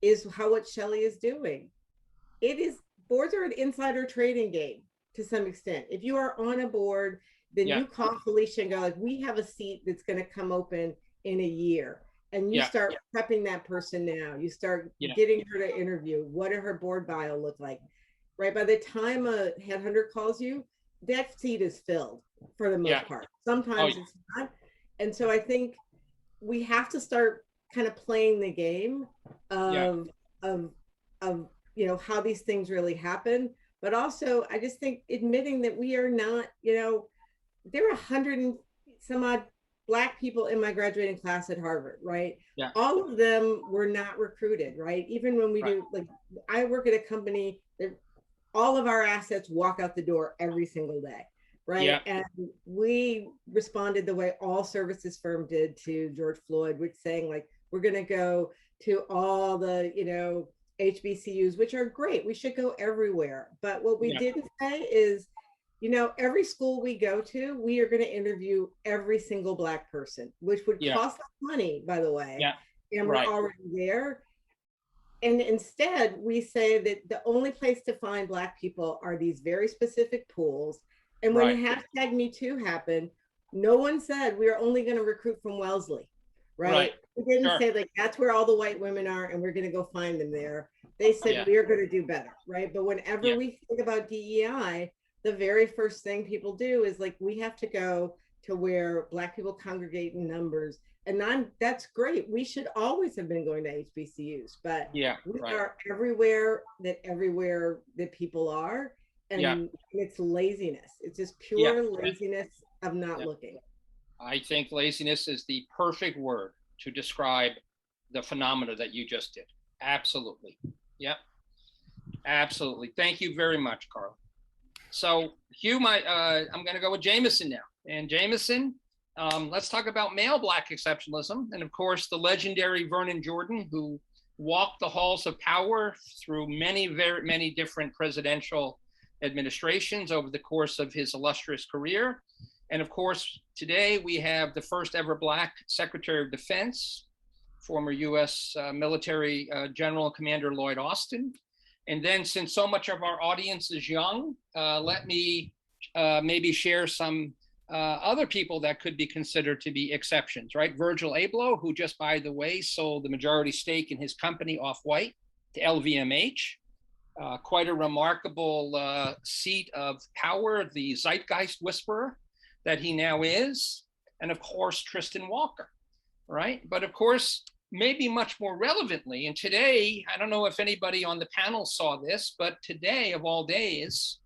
is what Shelley is doing. It is, boards are an insider trading game to some extent. If you are on a board, then you call Felicia and go like, we have a seat that's going to come open in a year. And you start prepping that person now. You start getting her to interview. What did her board bio look like? Right. By the time a headhunter calls you, that seat is filled for the most part. Sometimes it's not. And so I think we have to start kind of playing the game of you know, how these things really happen. But also, I just think admitting that we are not, you know, there are 100 and some odd Black people in my graduating class at Harvard, right? All of them were not recruited, right? Even when we do, like, I work at a company that all of our assets walk out the door every single day, right? And we responded the way all services firm did to George Floyd, which saying like, we're going to go to all the, you know, HBCUs, which are great. We should go everywhere. But what we didn't say is, you know, every school we go to, we are going to interview every single Black person, which would cost us money, by the way. And we're already there. And instead, we say that the only place to find Black people are these very specific pools. And when hashtag Me Too happened, no one said we are only going to recruit from Wellesley, right? We didn't say like, that's where all the white women are and we're going to go find them there. They said, we are going to do better, right? But whenever we think about DEI, the very first thing people do is like, we have to go to where Black people congregate in numbers. And that's great. We should always have been going to HBCUs, but we are everywhere that people are. And it's laziness. It's just pure laziness of not looking. I think laziness is the perfect word to describe the phenomena that you just did. Absolutely. Absolutely. Thank you very much, Karla. So Hugh, I'm going to go with Jamison now. And Jamison, let's talk about male Black exceptionalism. And of course, the legendary Vernon Jordan, who walked the halls of power through many different presidential administrations over the course of his illustrious career. And of course, today we have the first ever Black Secretary of Defense, former US military General Commander Lloyd Austin. And then, since so much of our audience is young, let me maybe share some other people that could be considered to be exceptions, right? Virgil Abloh, who just, by the way, sold the majority stake in his company Off-White to LVMH. Quite a remarkable seat of power, the zeitgeist whisperer that he now is. And of course, Tristan Walker, right? But of course, maybe much more relevantly, and today, I don't know if anybody on the panel saw this, but today of all days,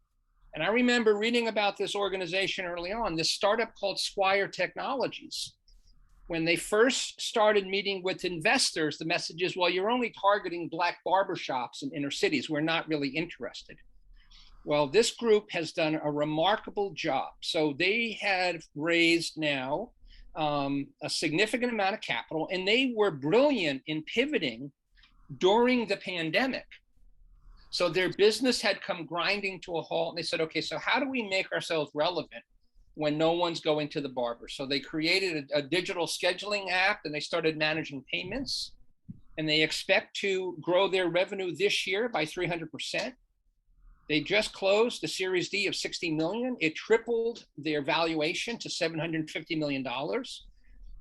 and I remember reading about this organization early on, this startup called Squire Technologies. When they first started meeting with investors, the message is, well, you're only targeting Black barbershops in inner cities. We're not really interested. Well, this group has done a remarkable job. So they have raised now a significant amount of capital, and they were brilliant in pivoting during the pandemic. So their business had come grinding to a halt, and they said, okay, so how do we make ourselves relevant when no one's going to the barber? So they created a digital scheduling app, and they started managing payments, and they expect to grow their revenue this year by 300%. They just closed the Series D of 60 million. It tripled their valuation to $750 million.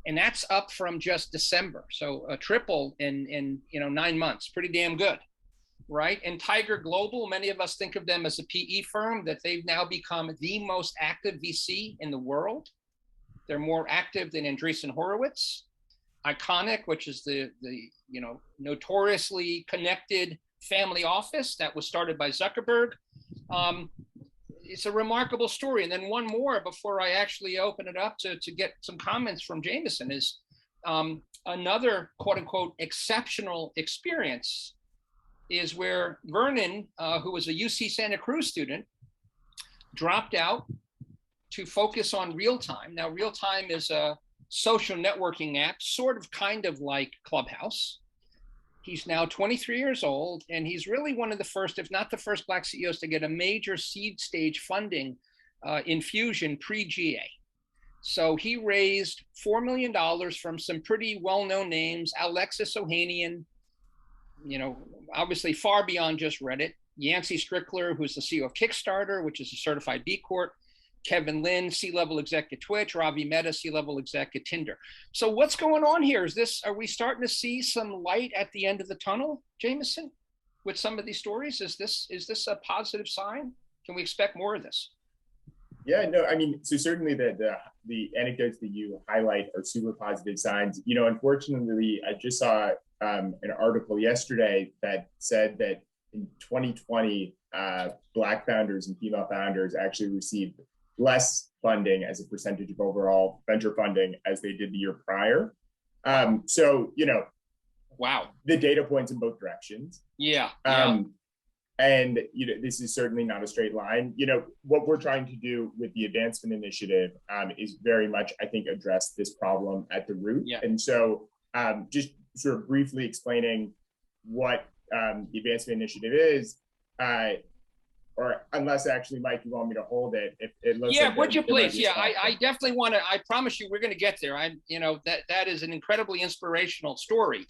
And that's up from just December. So a triple in 9 months, pretty damn good, right? And Tiger Global, many of us think of them as a PE firm, that they've now become the most active VC in the world. They're more active than Andreessen Horowitz. Iconic, which is the notoriously connected family office that was started by Zuckerberg. It's a remarkable story. And then one more before I actually open it up to get some comments from Jamison is another quote unquote exceptional experience is where Vernon, who was a UC Santa Cruz student, dropped out to focus on Realtime. Now, Realtime is a social networking app, sort of kind of like Clubhouse. He's now 23 years old, and he's really one of the first, if not the first, Black CEOs to get a major seed stage funding infusion pre-GA. So he raised $4 million from some pretty well-known names, Alexis Ohanian, obviously far beyond just Reddit, Yancey Strickler, who's the CEO of Kickstarter, which is a certified B Corp, Kevin Lin, C-level exec at Twitch, Ravi Mehta, C-level exec at Tinder. So what's going on here? Are we starting to see some light at the end of the tunnel, Jamison, with some of these stories? Is this a positive sign? Can we expect more of this? Yeah, no, I mean, so certainly the anecdotes that you highlight are super positive signs. Unfortunately, I just saw an article yesterday that said that in 2020, Black founders and female founders actually received less funding as a percentage of overall venture funding as they did the year prior. Wow. The data points in both directions. Yeah. And this is certainly not a straight line. What we're trying to do with the advancement initiative is very much, I think, address this problem at the root. Yeah. And so just sort of briefly explaining what the advancement initiative is, or unless actually, Mike, you want me to hold it. It looks like would you please? Yeah, I definitely want to. I promise you, we're going to get there. That is an incredibly inspirational story.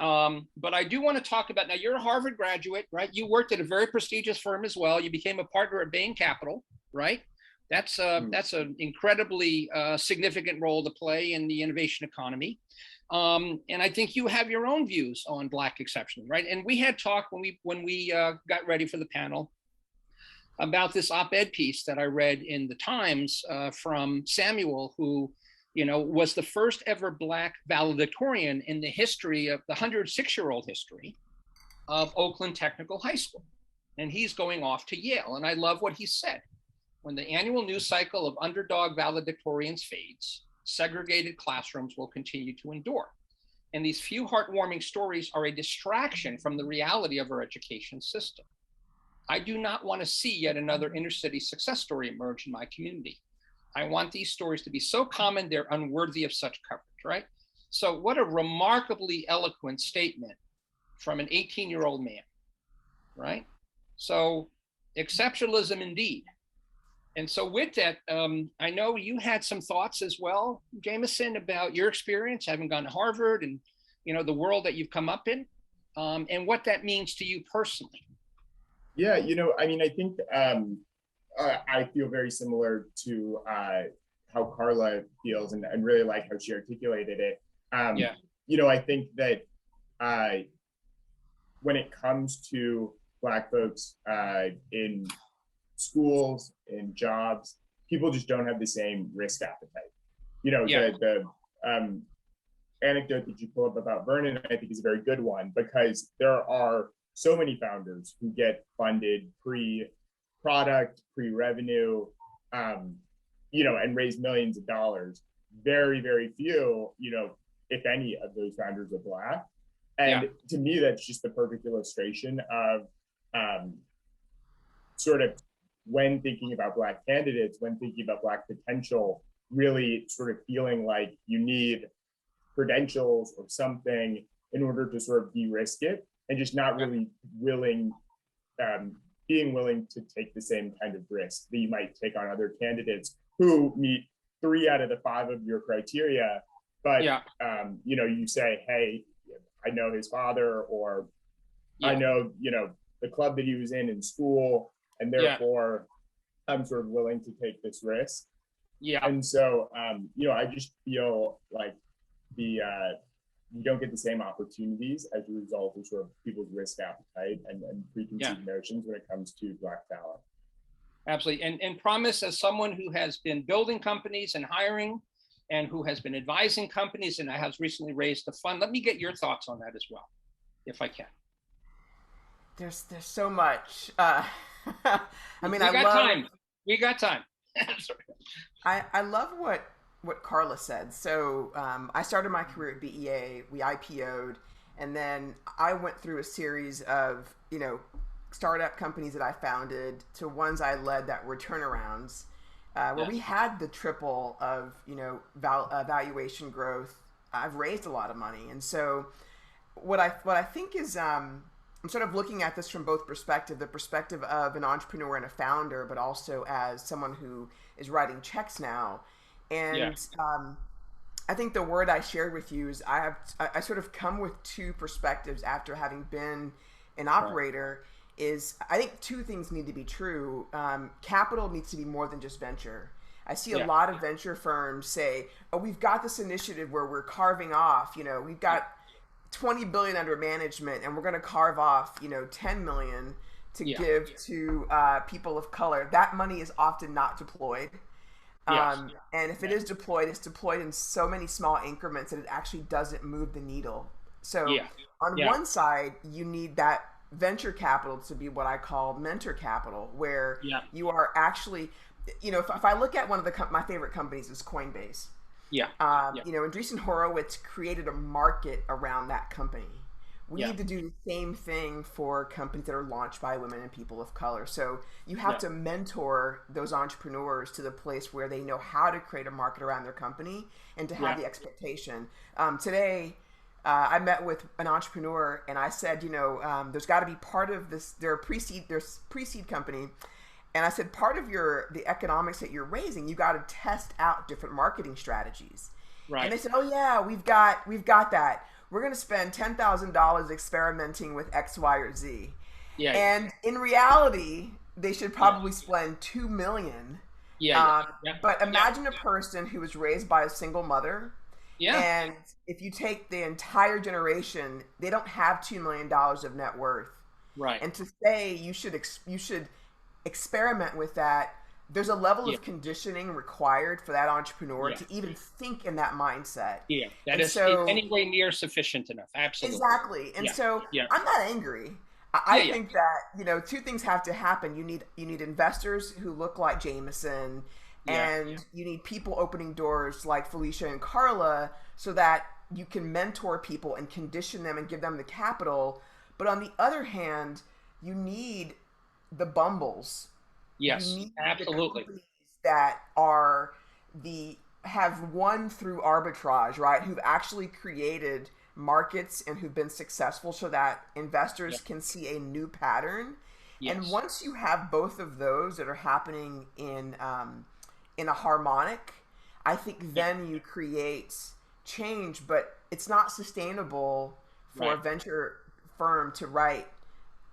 But I do want to talk about, now you're a Harvard graduate, right? You worked at a very prestigious firm as well. You became a partner at Bain Capital, right? That's an incredibly significant role to play in the innovation economy. And I think you have your own views on Black exceptionalism, right? And we had talked when we got ready for the panel about this op-ed piece that I read in the Times from Samuel, who was the first ever Black valedictorian in the history of the 106-year-old history of Oakland Technical High School. And he's going off to Yale. And I love what he said. When the annual news cycle of underdog valedictorians fades, segregated classrooms will continue to endure. And these few heartwarming stories are a distraction from the reality of our education system. I do not want to see yet another inner city success story emerge in my community. I want these stories to be so common, they're unworthy of such coverage, right? So what a remarkably eloquent statement from an 18-year-old man, right? So exceptionalism indeed. And so with that, I know you had some thoughts as well, Jamison, about your experience having gone to Harvard and, the world that you've come up in and what that means to you personally. Yeah, I think I feel very similar to how Karla feels and really like how she articulated it. Yeah. You know, I think that when it comes to Black folks in schools, in jobs, people just don't have the same risk appetite. You know, the anecdote that you pull up about Vernon, I think is a very good one, because there are so many founders who get funded pre-product, pre-revenue, you know, and raise millions of dollars. Very, very few, you know, if any of those founders are Black. And to me, that's just the perfect illustration of sort of when thinking about Black candidates, when thinking about Black potential, really sort of feeling like you need credentials or something in order to sort of de-risk it, and just not really willing, being willing to take the same kind of risk that you might take on other candidates who meet 3 out of the 5 of your criteria. But, you know, you say, hey, I know his father, or I know, you know, the club that he was in school, and therefore I'm sort of willing to take this risk. And so, you know, I just feel like you don't get the same opportunities as a result of sort of people's risk appetite and preconceived notions when it comes to Black talent. Absolutely. And Promise, as someone who has been building companies and hiring, and who has been advising companies and has recently raised a fund, let me get your thoughts on that as well, if I can. There's so much. I mean, We got time. I love what Karla said. So I started my career at BEA. We IPO'd, and then I went through a series of, you know, startup companies that I founded to ones I led that were turnarounds, where we had the triple of, you know, valuation growth. I've raised a lot of money, and so what I think is I'm sort of looking at this from both perspectives: the perspective of an entrepreneur and a founder, but also as someone who is writing checks now. And I think the word I shared with you is I sort of come with 2 perspectives after having been an operator. Is I think 2 things need to be true. Capital needs to be more than just venture. I see a lot of venture firms say, oh, we've got this initiative where we're carving off, you know, we've got 20 billion under management and we're going to carve off, you know, 10 million to give to people of color. That money is often not deployed. And if it is deployed, it's deployed in so many small increments that it actually doesn't move the needle. So on one side, you need that venture capital to be what I call mentor capital, where you are actually, you know, if I look at one of my favorite companies is Coinbase. You know, Andreessen Horowitz created a market around that company. We need to do the same thing for companies that are launched by women and people of color. So you have to mentor those entrepreneurs to the place where they know how to create a market around their company and to have the expectation. Today, I met with an entrepreneur and I said, you know, there's got to be part of this. There's pre-seed company, and I said part of the economics that you're raising, you got to test out different marketing strategies. And they said, oh yeah, we've got that. We're going to spend $10,000 experimenting with X, Y, or Z. And in reality, they should probably spend $2 million. But imagine a person who was raised by a single mother. And if you take the entire generation, they don't have $2 million of net worth. And to say you should experiment with that, there's a level of conditioning required for that entrepreneur to even think in that mindset. That is any way near sufficient enough. Absolutely. Exactly. And so I'm not angry. I think that, you know, 2 things have to happen. You need investors who look like Jamison, and you need people opening doors like Felicia and Karla, so that you can mentor people and condition them and give them the capital. But on the other hand, you need the Bumbles. Absolutely. That have won through arbitrage, right? Who've actually created markets and who've been successful, so that investors can see a new pattern. And once you have both of those that are happening in a harmonic, I think then you create change. But it's not sustainable for a venture firm to write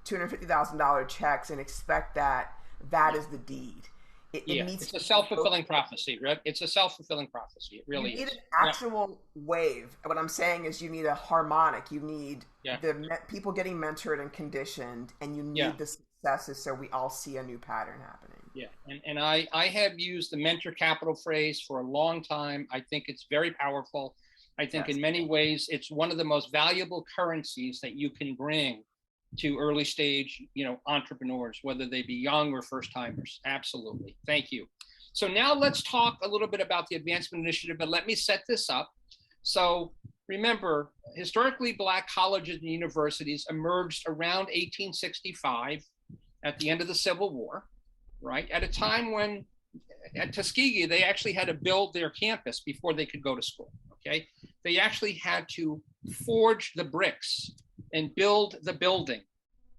$250,000 checks and expect that is the deed. it needs it's to a be self-fulfilling prophecy, right? It's a self-fulfilling prophecy. It really you need is. an actual wave. What I'm saying is you need a harmonic. You need people getting mentored and conditioned, and you need the successes so we all see a new pattern happening. Yeah, and I have used the mentor capital phrase for a long time. I think it's very powerful. I think in many ways, it's one of the most valuable currencies that you can bring to early stage, entrepreneurs, whether they be young or first timers. Absolutely. Thank you. So now let's talk a little bit about the advancement initiative, but let me set this up. So remember, historically Black colleges and universities emerged around 1865 at the end of the Civil War, right? At a time when at Tuskegee, they actually had to build their campus before they could go to school, okay? They actually had to forge the bricks and build the building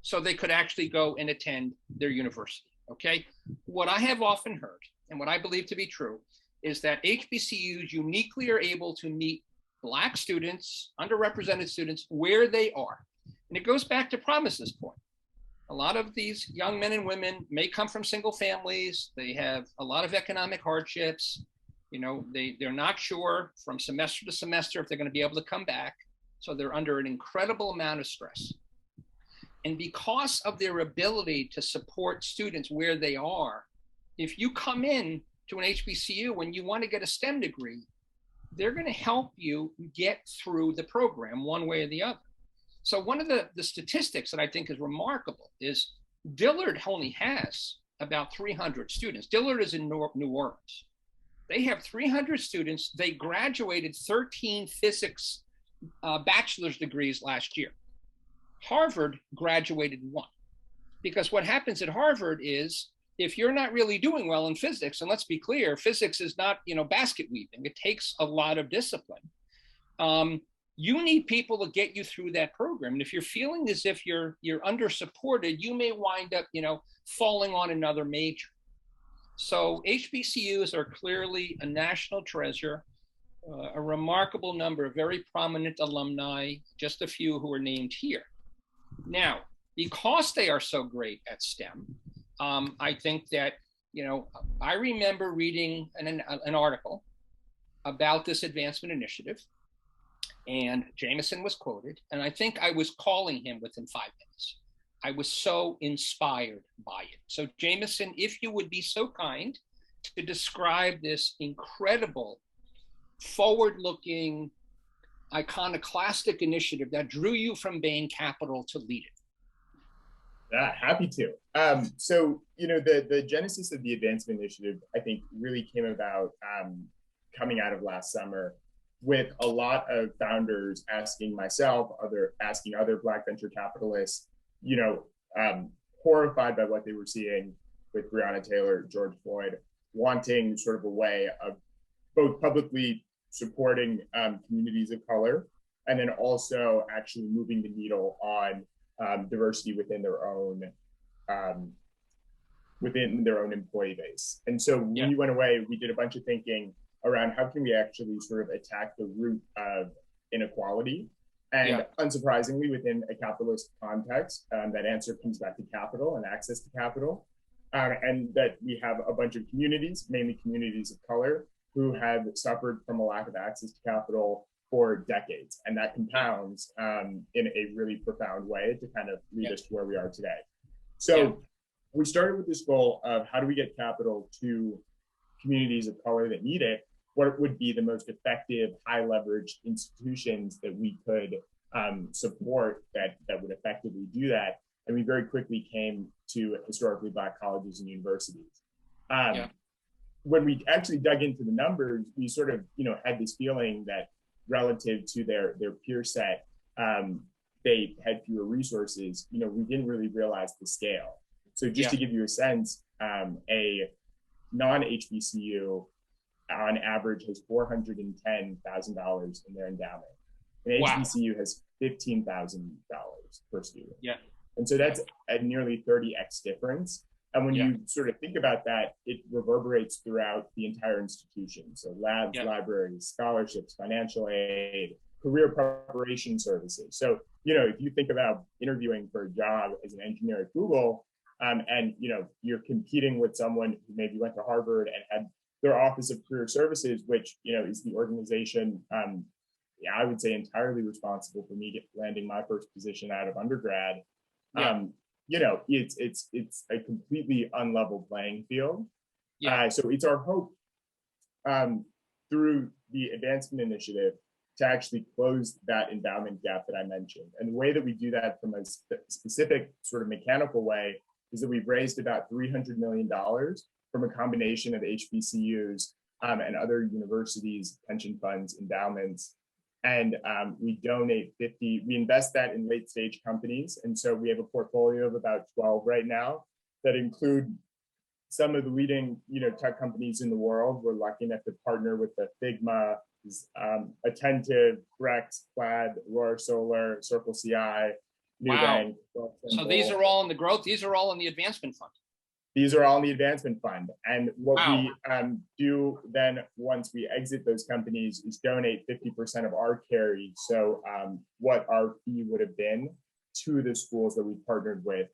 so they could actually go and attend their university, okay? What I have often heard, and what I believe to be true, is that HBCUs uniquely are able to meet Black students, underrepresented students, where they are. And it goes back to Promise's point. A lot of these young men and women may come from single families. They have a lot of economic hardships. They're not sure from semester to semester if they're going to be able to come back. So they're under an incredible amount of stress. And because of their ability to support students where they are, if you come in to an HBCU when you want to get a STEM degree, they're going to help you get through the program one way or the other. So one of the statistics that I think is remarkable is Dillard only has about 300 students. Dillard is in New Orleans. They have 300 students. They graduated 13 physics bachelor's degrees last year. Harvard graduated 1. Because what happens at Harvard is if you're not really doing well in physics, and let's be clear, physics is not, basket weaving. It takes a lot of discipline. You need people to get you through that program. And if you're feeling as if you're under supported, you may wind up, falling on another major. So HBCUs are clearly a national treasure, a remarkable number of very prominent alumni, just a few who are named here. Now, because they are so great at STEM, I think that, I remember reading an article about this advancement initiative, and Jamison was quoted, and I think I was calling him within 5 minutes. I was so inspired by it. So Jamison, if you would be so kind to describe this incredible, forward-looking, iconoclastic initiative that drew you from Bain Capital to lead it. Happy to. So, the genesis of the advancement initiative, I think, really came about coming out of last summer with a lot of founders asking myself, asking other Black venture capitalists, horrified by what they were seeing with Breonna Taylor, George Floyd, wanting sort of a way of both publicly supporting communities of color and then also actually moving the needle on diversity within their own employee base. And so when we went away, we did a bunch of thinking around how can we actually sort of attack the root of inequality. And unsurprisingly, within a capitalist context, that answer comes back to capital and access to capital. And that we have a bunch of communities, mainly communities of color, who have suffered from a lack of access to capital for decades. And that compounds in a really profound way to kind of lead us to where we are today. So we started with this goal of how do we get capital to communities of color that need it? What would be the most effective, high leverage institutions that we could support that would effectively do that? And we very quickly came to historically Black colleges and universities. When we actually dug into the numbers, we sort of, had this feeling that relative to their peer set, they had fewer resources. We didn't really realize the scale. So just to give you a sense, a non-HBCU on average has $410,000 in their endowment. An HBCU has $15,000 per student. And so that's a nearly 30x difference. And when you sort of think about that, it reverberates throughout the entire institution. So labs, libraries, scholarships, financial aid, career preparation services. So, if you think about interviewing for a job as an engineer at Google, and you're competing with someone who maybe went to Harvard and had their Office of Career Services, which is the organization I would say entirely responsible for me landing my first position out of undergrad. Yeah. It's a completely unlevel playing field. Yeah. So it's our hope through the advancement initiative to actually close that endowment gap that I mentioned. And the way that we do that from a specific sort of mechanical way is that we've raised about $300 million from a combination of HBCUs and other universities, pension funds, endowments. And we donate we invest that in late stage companies. And so we have a portfolio of about 12 right now that include some of the leading tech companies in the world. We're lucky enough to partner with the Figma, Attentive, Brex, Plaid, Roar Solar, Circle CI, Nubank. Wow. So these are all in the growth, these are all in the advancement fund. These are all in the advancement fund. And what Wow. we do then once we exit those companies is donate 50% of our carry. So what our fee would have been to the schools that we partnered with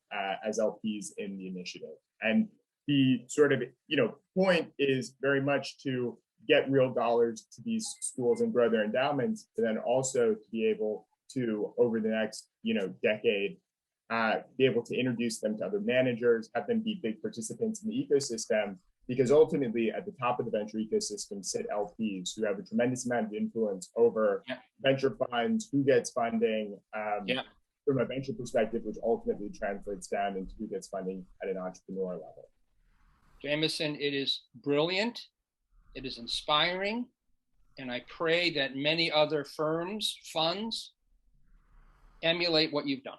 as LPs in the initiative. And the sort of point is very much to get real dollars to these schools and grow their endowments, but then also to be able to, over the next decade, be able to introduce them to other managers, have them be big participants in the ecosystem, because ultimately at the top of the venture ecosystem sit LPs who have a tremendous amount of influence over venture funds, who gets funding from a venture perspective, which ultimately translates down into who gets funding at an entrepreneur level. Jamison, it is brilliant, it is inspiring, and I pray that many other firms, funds, emulate what you've done.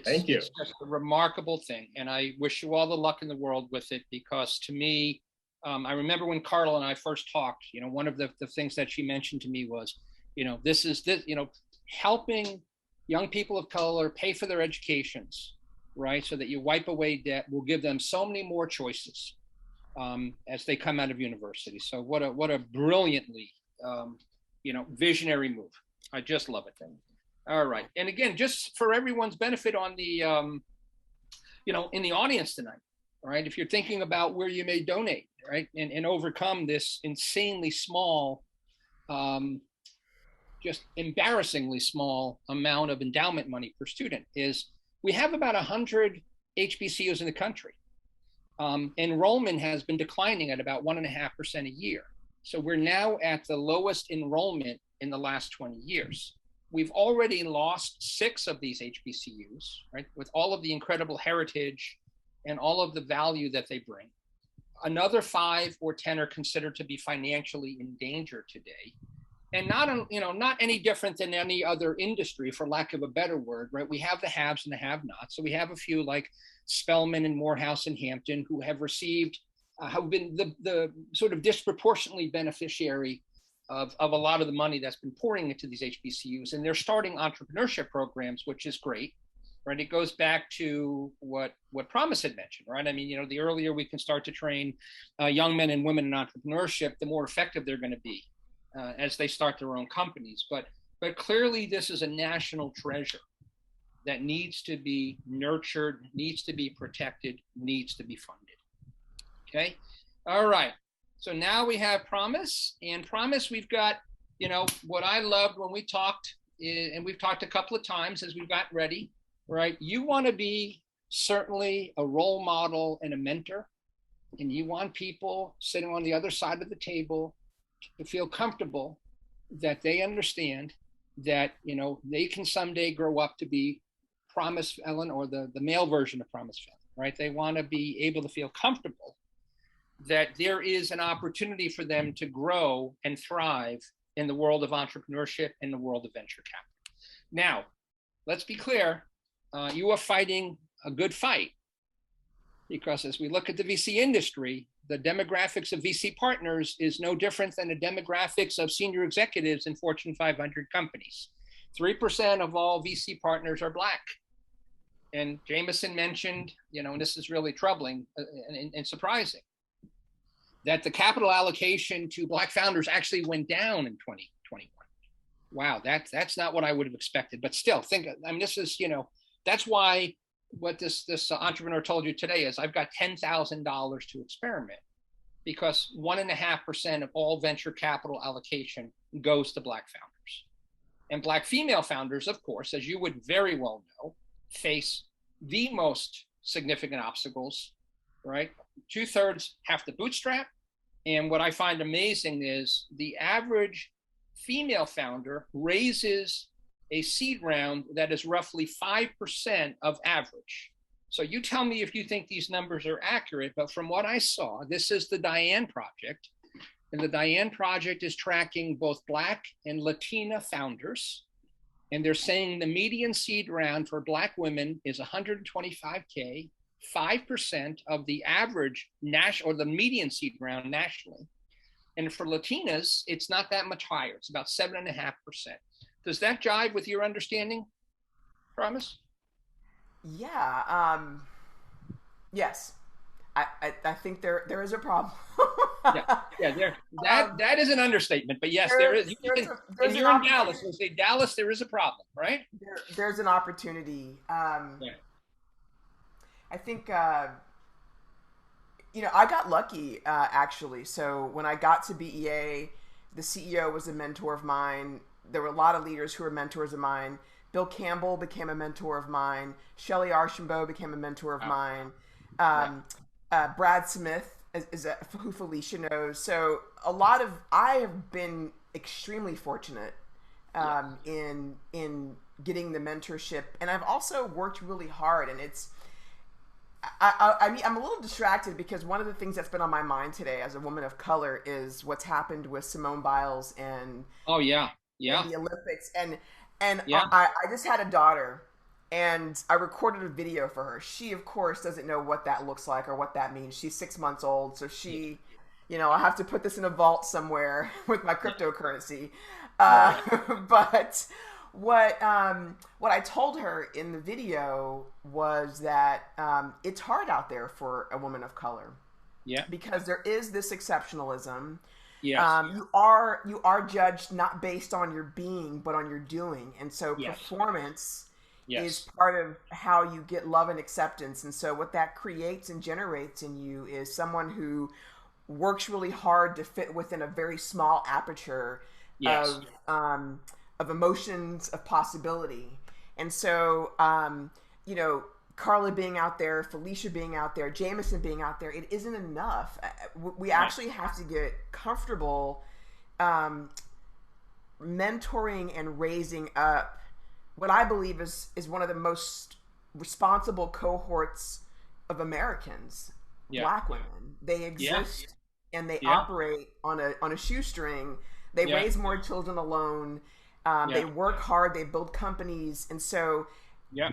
Thank you. It's just a remarkable thing, and I wish you all the luck in the world with it, because to me, I remember when Karla and I first talked, one of the things that she mentioned to me was, helping young people of color pay for their educations, right? So that you wipe away debt will give them so many more choices as they come out of university. So what a brilliantly, visionary move. I just love it. All right. And again, just for everyone's benefit on the, in the audience tonight, all right, if you're thinking about where you may donate, right, and overcome this insanely small, just embarrassingly small amount of endowment money per student, is we have about 100 HBCUs in the country. Enrollment has been declining at about 1.5% a year. So we're now at the lowest enrollment in the last 20 years. We've already lost 6 of these HBCUs, right, with all of the incredible heritage and all of the value that they bring. Another 5 or 10 are considered to be financially in danger today. And not any different than any other industry, for lack of a better word, right? We have the haves and the have-nots. So we have a few like Spelman and Morehouse and Hampton who have received, have been the sort of disproportionately beneficiary of a lot of the money that's been pouring into these HBCUs. And they're starting entrepreneurship programs, which is great, right? It goes back to what Promise had mentioned, right? I mean, the earlier we can start to train young men and women in entrepreneurship, the more effective they're going to be as they start their own companies. But clearly this is a national treasure that needs to be nurtured, needs to be protected, needs to be funded. Okay, all right. So now we have Promise, and Promise, we've got, what I loved when we talked, and we've talked a couple of times as we've got ready, right? You want to be certainly a role model and a mentor, and you want people sitting on the other side of the table to feel comfortable that they understand that, they can someday grow up to be Promise Phelon, or the male version of Promise Phelon, right? They want to be able to feel comfortable that there is an opportunity for them to grow and thrive in the world of entrepreneurship and the world of venture capital. Now, let's be clear, you are fighting a good fight, because as we look at the VC industry, the demographics of VC partners is no different than the demographics of senior executives in Fortune 500 companies. 3% of all VC partners are Black. And Jamison mentioned, and this is really troubling and surprising, that the capital allocation to Black founders actually went down in 2021. Wow, that's not what I would have expected. But still, this is, that's why what this entrepreneur told you today is, I've got $10,000 to experiment, because 1.5% of all venture capital allocation goes to Black founders. And Black female founders, of course, as you would very well know, face the most significant obstacles, right? 2/3 have to bootstrap. And what I find amazing is the average female founder raises a seed round that is roughly 5% of average. So you tell me if you think these numbers are accurate, but from what I saw, this is the Diane Project. And the Diane Project is tracking both Black and Latina founders. And they're saying the median seed round for Black women is 125K, 5% of the average national, or the median seed round nationally. And for Latinas, it's not that much higher. It's about 7.5%. Does that jive with your understanding, Promise? Yeah. Yes. I think there is a problem. That is an understatement, but yes, there is. And you're in Dallas, so say Dallas, there is a problem, right? There's an opportunity. I think, I got lucky, actually. So when I got to BEA, the CEO was a mentor of mine. There were a lot of leaders who were mentors of mine. Bill Campbell became a mentor of mine. Shelley Archambault became a mentor of mine. Brad Smith is who Felicia knows. So I have been extremely fortunate in getting the mentorship, and I've also worked really hard. And I'm a little distracted because one of the things that's been on my mind today as a woman of color is what's happened with Simone Biles and the Olympics. And I just had a daughter, and I recorded a video for her. She, of course, doesn't know what that looks like or what that means. She's 6 months old, so she, I have to put this in a vault somewhere with my cryptocurrency. But what I told her in the video was that it's hard out there for a woman of color. Yeah. Because there is this exceptionalism. Yes. You are judged not based on your being, but on your doing. And so performance is part of how you get love and acceptance. And so what that creates and generates in you is someone who works really hard to fit within a very small aperture of emotions, of possibility. And so, Karla being out there, Felicia being out there, Jamison being out there, it isn't enough. We actually have to get comfortable mentoring and raising up what I believe is one of the most responsible cohorts of Americans, Black women. They exist and they operate on a shoestring. They raise more children alone. They work hard. They build companies. And so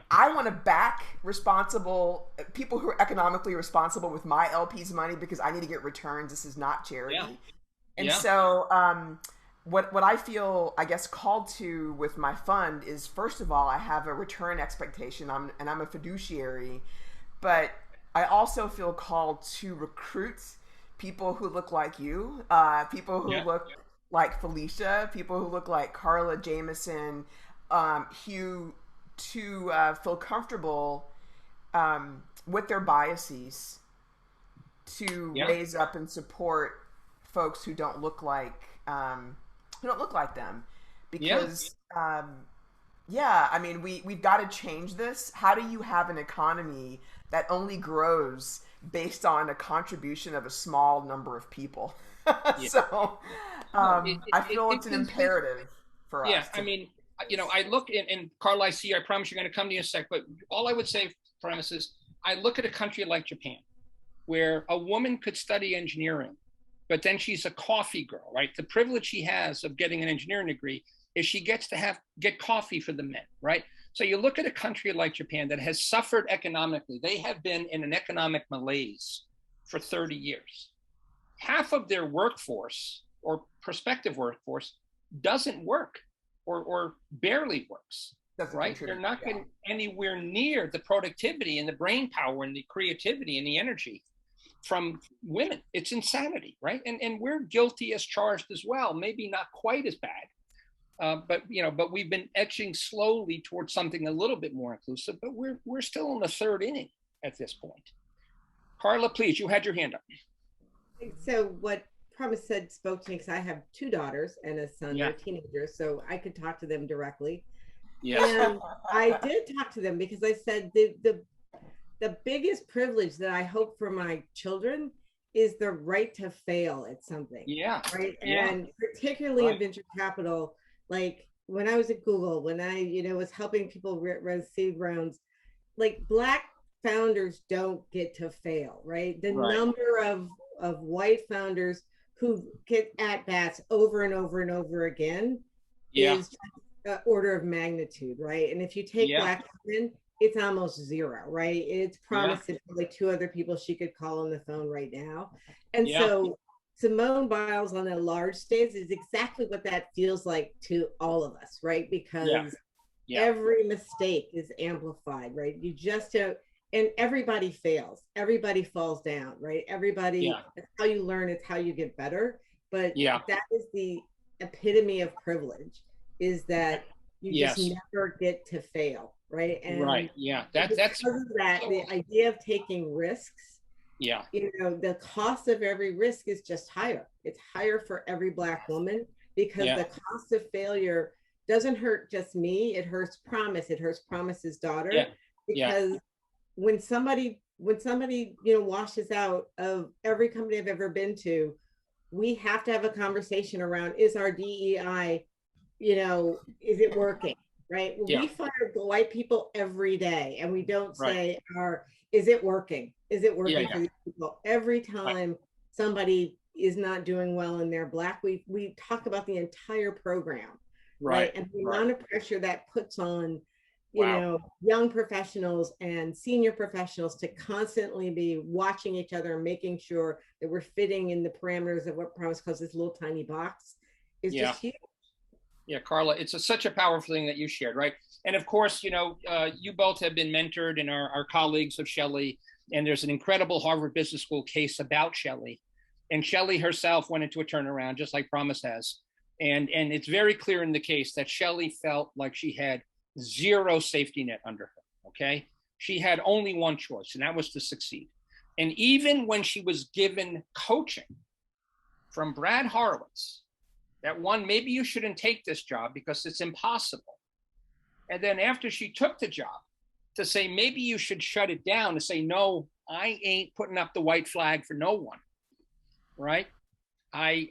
I want to back responsible people who are economically responsible with my LP's money because I need to get returns. This is not charity. And so what I feel, I guess, called to with my fund is, first of all, I have a return expectation, and I'm a fiduciary, but I also feel called to recruit people who look like you, people who look like Felicia, people who look like Karla, Jamison, Hugh, to feel comfortable with their biases to raise up and support folks who don't look like them, because I mean, we've got to change this. How do you have an economy that only grows based on a contribution of a small number of people? So I feel it's an imperative for us. Yeah, I mean, I look and Karla, I see, I promise you're going to come to you in a sec, but all I would say, Premise, is I look at a country like Japan, where a woman could study engineering, but then she's a coffee girl, right? The privilege she has of getting an engineering degree is she gets to get coffee for the men, right? So you look at a country like Japan that has suffered economically. They have been in an economic malaise for 30 years. Half of their workforce or prospective workforce doesn't work or barely works, right? They're not getting anywhere near the productivity and the brain power and the creativity and the energy from women. It's insanity, right? And we're guilty as charged as well, maybe not quite as bad. but we've been edging slowly towards something a little bit more inclusive, but we're still in the third inning at this point. Karla, please, you had your hand up. So what Promise said spoke to me because I have 2 daughters and a son. Yeah. They're teenagers, so I could talk to them directly. Yes. And I did talk to them because I said the biggest privilege that I hope for my children is the right to fail at something. Yeah. Right. Yeah. And particularly in venture capital, like when I was at Google, when I, was helping people receive rounds, like Black founders don't get to fail, right? The number of white founders who get at bats over and over and over again is an order of magnitude, right? And if you take Black women, it's almost 0, right? It's promised to like 2 other people she could call on the phone right now. And so Simone Biles on a large stage is exactly what that feels like to all of us, right? Because every mistake is amplified, right? You just don't, and everybody fails. Everybody falls down, right? Everybody, it's how you learn, it's how you get better. But that is the epitome of privilege, is that you just never get to fail, right? And that's because of that, the idea of taking risks, the cost of every risk is just higher. It's higher for every Black woman because the cost of failure doesn't hurt just me. It hurts Promise. It hurts Promise's daughter. Because when somebody washes out of every company I've ever been to, we have to have a conversation around, is our DEI, is it working, right? We fire white people every day, and we don't say, is it working? Is it working for these people? Every time somebody is not doing well and they're Black, we talk about the entire program, right? And the amount of pressure that puts on young professionals and senior professionals to constantly be watching each other and making sure that we're fitting in the parameters of what Promise calls this little tiny box is just huge. Yeah, Karla, it's such a powerful thing that you shared, right? And of course, you both have been mentored and are colleagues of Shelley, and there's an incredible Harvard Business School case about Shelley. And Shelley herself went into a turnaround, just like Promise has. And it's very clear in the case that Shelley felt like she had 0 safety net under her, okay? She had only one choice, and that was to succeed. And even when she was given coaching from Brad Horowitz, that maybe you shouldn't take this job because it's impossible. And then after she took the job, to say, maybe you should shut it down, to say, no, I ain't putting up the white flag for no one, right? I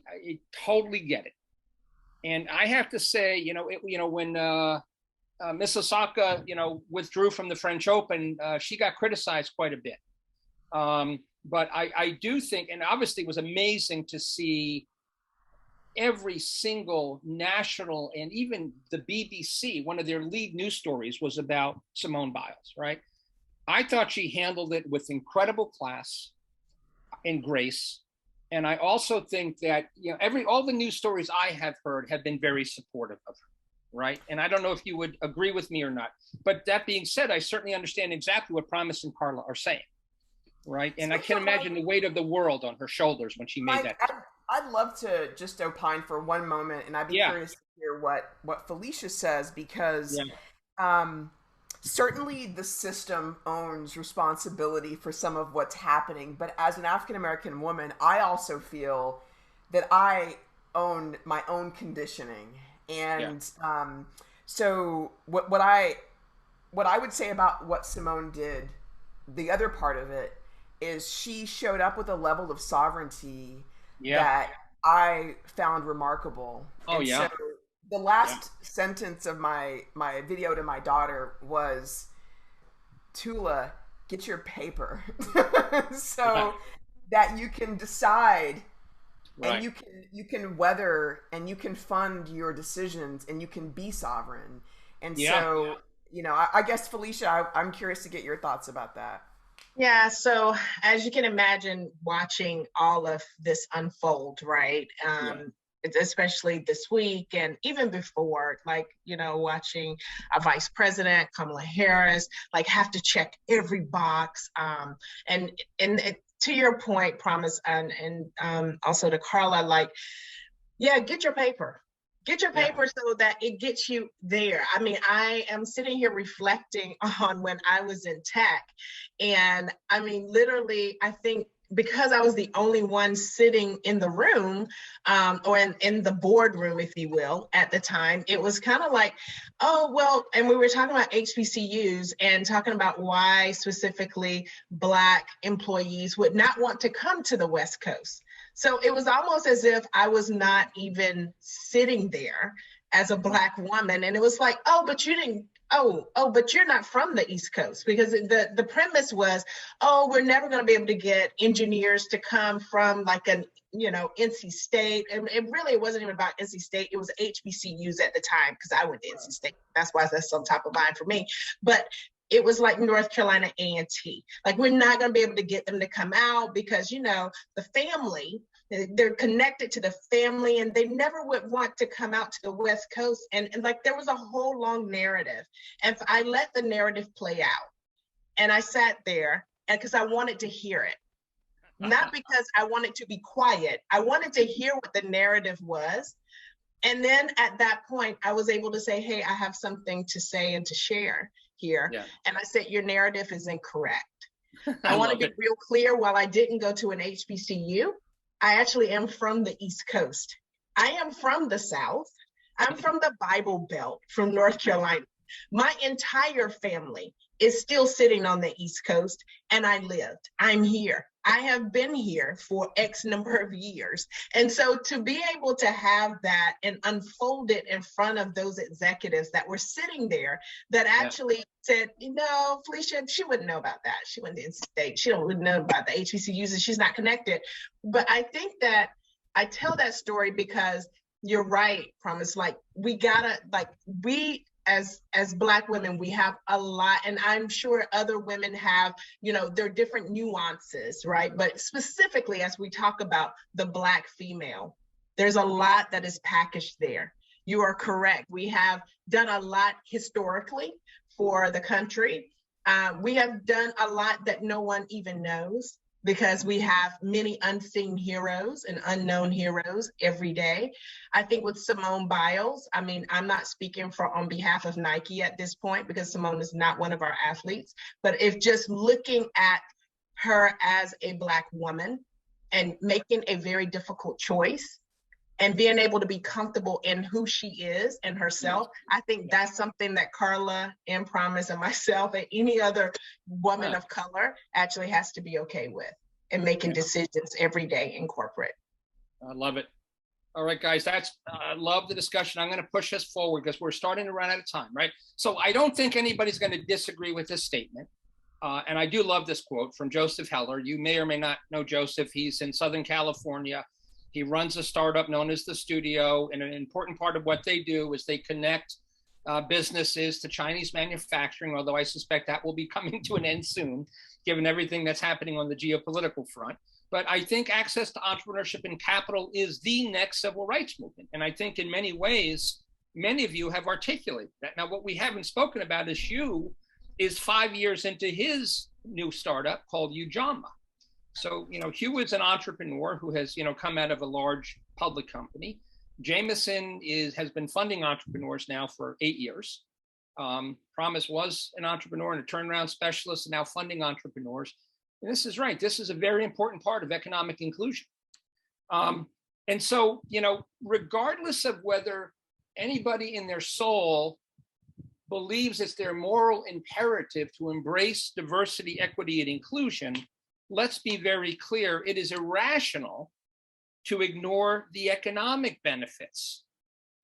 totally get it. And I have to say, when Miss Osaka, withdrew from the French Open, she got criticized quite a bit. But I do think, and obviously it was amazing to see every single national, and even the BBC, one of their lead news stories was about Simone Biles, right? I thought she handled it with incredible class and grace. And I also think that, all the news stories I have heard have been very supportive of her. Right. And I don't know if you would agree with me or not. But that being said, I certainly understand exactly what Promise and Karla are saying. Right. And I can imagine the weight of the world on her shoulders when she made that. I'd love to just opine for one moment, and I'd be curious to hear what Felicia says, because certainly the system owns responsibility for some of what's happening. But as an African-American woman, I also feel that I own my own conditioning. And so what I would say about what Simone did, the other part of it, is she showed up with a level of sovereignty that I found remarkable. So the last sentence of my video to my daughter was, Tula, get your paper. So that you can decide. And you can weather and you can fund your decisions and you can be sovereign. And so, I guess, Felicia, I'm curious to get your thoughts about that. Yeah, so as you can imagine, watching all of this unfold, right? Especially this week and even before, watching a vice president, Kamala Harris, have to check every box. And to your point, Promise, and also to Karla, get your paper. Get your paper so that it gets you there. I mean, I am sitting here reflecting on when I was in tech. And I mean, literally, I think because I was the only one sitting in the room, or in the boardroom, if you will, at the time, it was kind of like, oh, well, and we were talking about HBCUs and talking about why specifically Black employees would not want to come to the West Coast. So it was almost as if I was not even sitting there as a Black woman. And it was like, oh, but you didn't, but you're not from the East Coast, because the premise was, oh, we're never going to be able to get engineers to come from like NC State. And it really wasn't even about NC State. It was HBCUs at the time, because I went to NC State. That's why that's on top of mind for me. But it was like North Carolina A&T. Like, we're not going to be able to get them to come out because, the family, they're connected to the family, and they never would want to come out to the West Coast. And like, there was a whole long narrative. And I let the narrative play out. And I sat there, and because I wanted to hear it. Not because I wanted to be quiet. I wanted to hear what the narrative was. And then at that point, I was able to say, hey, I have something to say and to share here. Yeah. And I said, your narrative is incorrect. I want to be real clear. While I didn't go to an HBCU, I actually am from the East Coast. I am from the South. I'm from the Bible Belt, from North Carolina. My entire family is still sitting on the East Coast, and I'm here. I have been here for X number of years. And so to be able to have that and unfold it in front of those executives that were sitting there that actually said, Felicia, she wouldn't know about that. She went to NC State. She wouldn't know about the HBCUs, and she's not connected. But I think that I tell that story because you're right, Promise. Like, we as Black women, we have a lot, and I'm sure other women have, there are different nuances, right? But specifically, as we talk about the Black female, there's a lot that is packaged there. You are correct. We have done a lot historically for the country. We have done a lot that no one even knows, because we have many unseen heroes and unknown heroes every day. I think with Simone Biles, I mean, I'm not speaking on behalf of Nike at this point, because Simone is not one of our athletes, but if just looking at her as a Black woman and making a very difficult choice and being able to be comfortable in who she is and herself, I think that's something that Karla and Promise and myself and any other woman of color actually has to be okay with, and making decisions every day in corporate. I love it. All right, guys, I love the discussion. I'm going to push us forward because we're starting to run out of time, right? So I don't think anybody's going to disagree with this statement. And I do love this quote from Joseph Heller. You may or may not know Joseph. He's in Southern California. He runs a startup known as The Studio, and an important part of what they do is they connect businesses to Chinese manufacturing, although I suspect that will be coming to an end soon, given everything that's happening on the geopolitical front. But I think access to entrepreneurship and capital is the next civil rights movement. And I think in many ways, many of you have articulated that. Now, what we haven't spoken about is Hugh is 5 years into his new startup called Ujamaa. So, Hugh is an entrepreneur who has, come out of a large public company. Jamison has been funding entrepreneurs now for 8 years. Promise was an entrepreneur and a turnaround specialist, and now funding entrepreneurs. And this is right. This is a very important part of economic inclusion. And so, regardless of whether anybody in their soul believes it's their moral imperative to embrace diversity, equity, and inclusion, let's be very clear, it is irrational to ignore the economic benefits.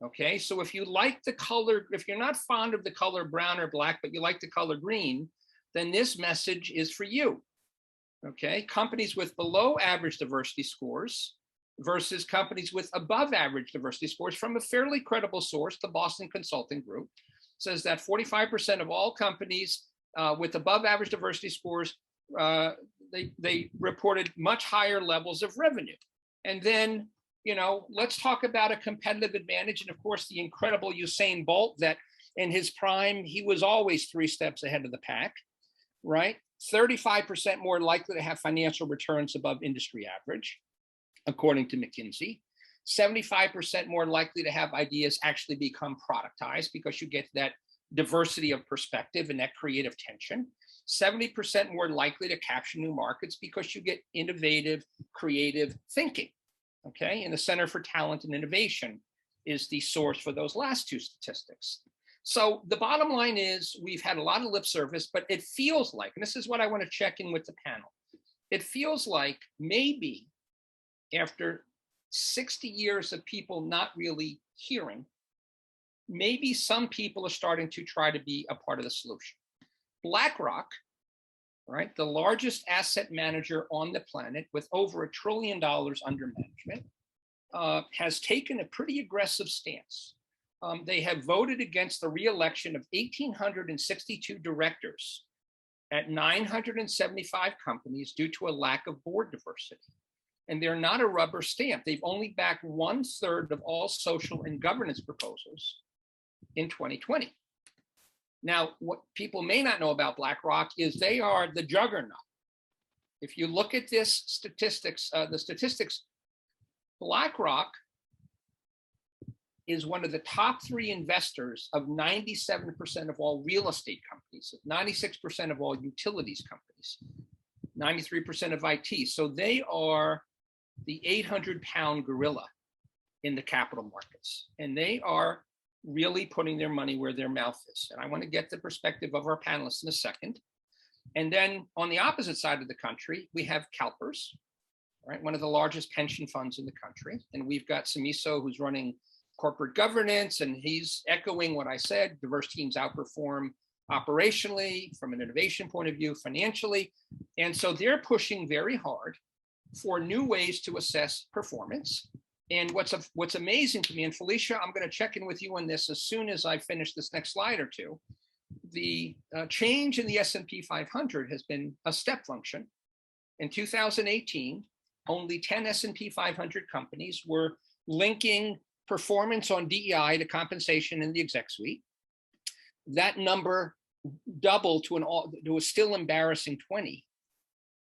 Okay, so if you like the color, if you're not fond of the color brown or black, but you like the color green, then this message is for you. Okay, companies with below average diversity scores versus companies with above average diversity scores, from a fairly credible source, the Boston Consulting Group, says that 45% of all companies with above average diversity scores, they reported much higher levels of revenue. And then, let's talk about a competitive advantage. And of course, the incredible Usain Bolt, that in his prime, he was always 3 steps ahead of the pack, right? 35% more likely to have financial returns above industry average, according to McKinsey. 75% more likely to have ideas actually become productized because you get that diversity of perspective and that creative tension. 70% more likely to capture new markets because you get innovative, creative thinking, okay? And the Center for Talent and Innovation is the source for those last two statistics. So the bottom line is we've had a lot of lip service, but it feels like, and this is what I want to check in with the panel, it feels like maybe after 60 years of people not really hearing, maybe some people are starting to try to be a part of the solution. BlackRock, right, the largest asset manager on the planet with over $1 trillion under management, has taken a pretty aggressive stance. They have voted against the re-election of 1,862 directors at 975 companies due to a lack of board diversity. And they're not a rubber stamp. They've only backed 1/3 of all social and governance proposals in 2020. Now, what people may not know about BlackRock is they are the juggernaut. If you look at this statistics, BlackRock is one of the top 3 investors of 97% of all real estate companies, 96% of all utilities companies, 93% of IT. So they are the 800-pound gorilla in the capital markets. And they are really putting their money where their mouth is. And I want to get the perspective of our panelists in a second. And then on the opposite side of the country, we have CalPERS, right? One of the largest pension funds in the country. And we've got Samiso, who's running corporate governance, and he's echoing what I said, diverse teams outperform operationally, from an innovation point of view, financially. And so they're pushing very hard for new ways to assess performance. And what's amazing to me, and Felicia, I'm going to check in with you on this as soon as I finish this next slide or two. The change in the S&P 500 has been a step function. In 2018, only 10 S&P 500 companies were linking performance on DEI to compensation in the exec suite. That number doubled to a still embarrassing 20.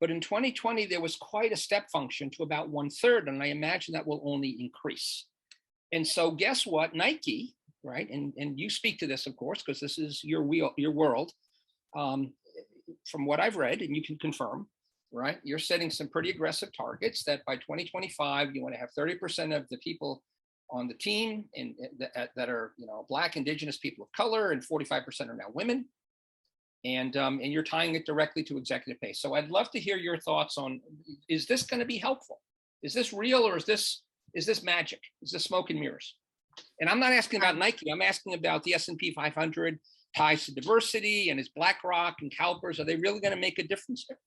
But in 2020, there was quite a step function to about 1/3, and I imagine that will only increase. And so guess what? Nike, right? And you speak to this, of course, because this is your world. From what I've read, and you can confirm, right? You're setting some pretty aggressive targets that by 2025, you want to have 30% of the people on the team and that are, Black, Indigenous, people of color, and 45% are now women. And you're tying it directly to executive pay. So I'd love to hear your thoughts on, is this going to be helpful? Is this real, or is this magic? Is this smoke and mirrors? And I'm not asking about Nike. I'm asking about the S&P 500 ties to diversity, and is BlackRock and CalPERS, are they really going to make a difference here?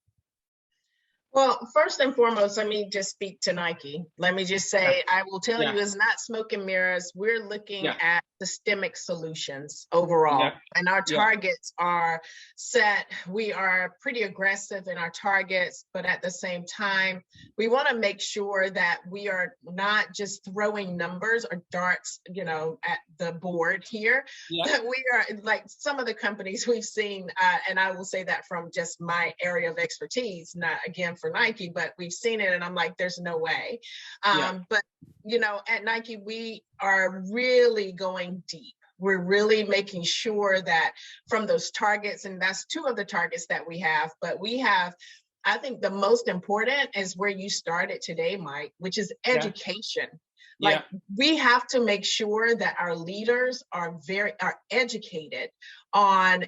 Well, first and foremost, let me just speak to Nike. Let me just say, I will tell you, it's not smoke and mirrors. We're looking at systemic solutions overall, and our targets are set. We are pretty aggressive in our targets, but at the same time, we want to make sure that we are not just throwing numbers or darts, at the board here. That we are, like some of the companies we've seen, and I will say that from just my area of expertise, not again for Nike, but we've seen it, and I'm like, there's no way. But at Nike, we are really going deep. We're really making sure that from those targets, and that's 2 of the targets that we have, but we have, I think the most important is where you started today, Mike, which is education. Like we have to make sure that our leaders are educated on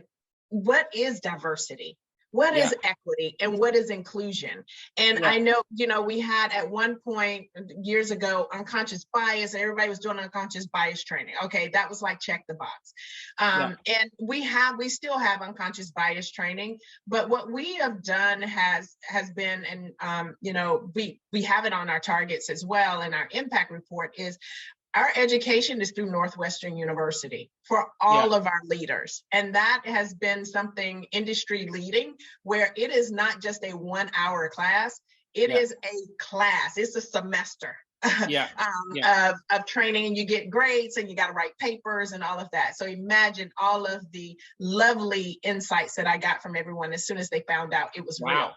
what is diversity. What is equity and what is inclusion? And I know, we had at one point years ago, unconscious bias, and everybody was doing unconscious bias training. Okay, that was like check the box. And we still have unconscious bias training, but what we have done has been, and we have it on our targets as well, and our impact report is, our education is through Northwestern University for all of our leaders. And that has been something industry leading, where it is not just a 1-hour class, it is a class, it's a semester of training, and you get grades and you got to write papers and all of that. So imagine all of the lovely insights that I got from everyone as soon as they found out it was real.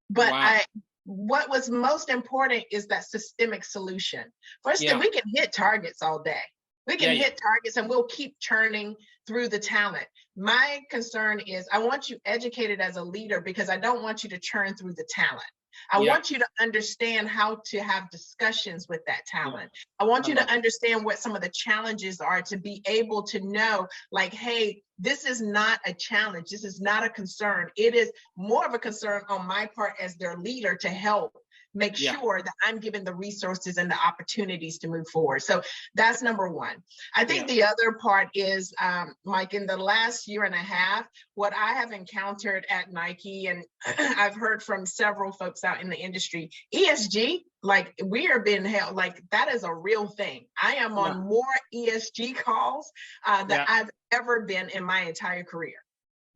But what was most important is that systemic solution. First, Yeah. we can hit targets all day. We can hit targets and we'll keep churning through the talent. My concern is I want you educated as a leader because I don't want you to churn through the talent. I want you to understand how to have discussions with that talent. I want you to understand what some of the challenges are to be able to know, like, hey, this is not a challenge. This is not a concern. It is more of a concern on my part as their leader to help make sure that I'm given the resources and the opportunities to move forward. So that's number one. I think the other part is, Mike, in the last year and a half, what I have encountered at Nike, and I've heard from several folks out in the industry, ESG, like we are being held, like that is a real thing. I am on more ESG calls than I've ever been in my entire career.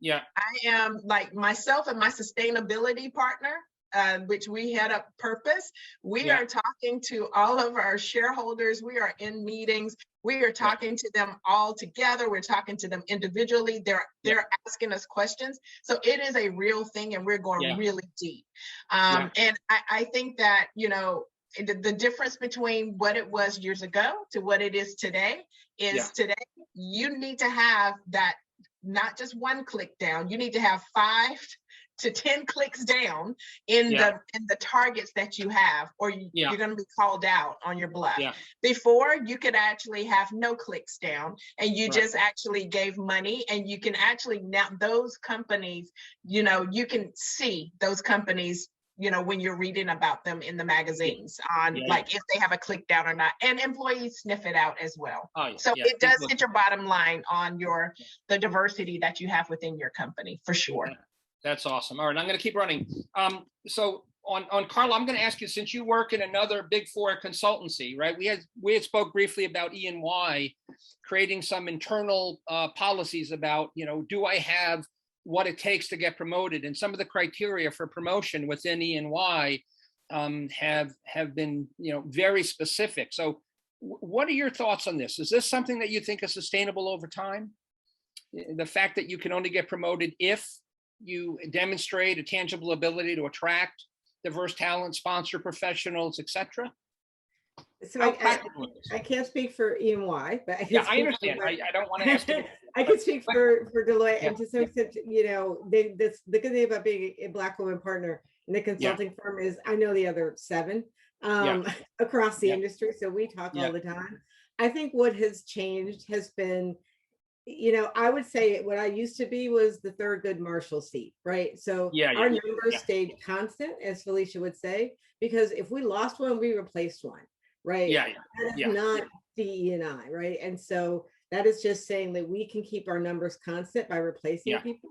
I am, like, myself and my sustainability partner, which we head up Purpose. We are talking to all of our shareholders. We are in meetings. We are talking to them all together. We're talking to them individually. They're asking us questions. So it is a real thing, and we're going really deep. And I think that, you know, the difference between what it was years ago to what it is today is today you need to have that, not just one click down. You need to have 5 to 10 clicks down in the targets that you have, or you're going to be called out on your bluff. Before, you could actually have no clicks down, and you just actually gave money, and you can actually, now those companies, you know, you can see those companies, you know, when you're reading about them in the magazines on like if they have a click down or not, and employees sniff it out as well. So it does hit your bottom line on the diversity that you have within your company, for sure. That's awesome. All right, I'm going to keep running. So on Karla, I'm going to ask you, since you work in another Big Four consultancy, right? We had spoke briefly about E&Y creating some internal policies about, you know, do I have what it takes to get promoted? And some of the criteria for promotion within E&Y have been, you know, very specific. So what are your thoughts on this? Is this something that you think is sustainable over time? The fact that you can only get promoted if you demonstrate a tangible ability to attract diverse talent, sponsor professionals, etc. So I can't speak for E&Y, but I understand. I don't want to ask you. I can speak for Deloitte, and to some extent, you know, the good thing about being a Black woman partner in a consulting firm is I know the other 7 across the industry, so we talk all the time. I think what has changed has been, you know, I would say what I used to be was the Thurgood Marshall seat, right? So our numbers stayed constant, as Felicia would say, because if we lost one, we replaced one, right? That is not DE&I, right? And so that is just saying that we can keep our numbers constant by replacing people.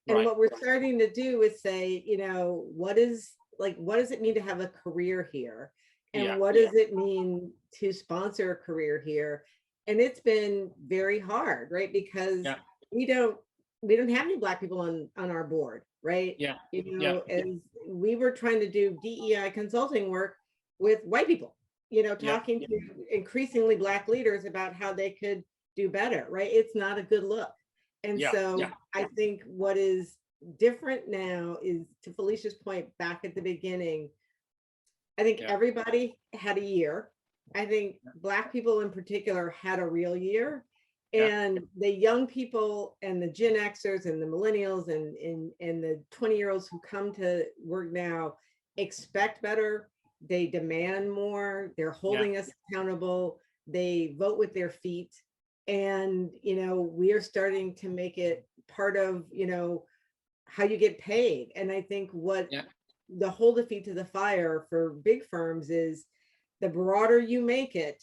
And what we're starting to do is say, you know, what does it mean to have a career here? And what does it mean to sponsor a career here? And it's been very hard, right? Because we don't have any Black people on our board, right? You know, as we were trying to do DEI consulting work with white people, you know, talking to increasingly Black leaders about how they could do better, right? It's not a good look. And so I think what is different now is, to Felicia's point back at the beginning, I think everybody had a year. I think Black people in particular had a real year, and the young people and the Gen Xers and the millennials and the 20-year-olds who come to work now expect better. They demand more. They're holding us accountable. They vote with their feet. And, you know, we are starting to make it part of, you know, how you get paid. And I think what the hold the feet to the fire for big firms is, the broader you make it,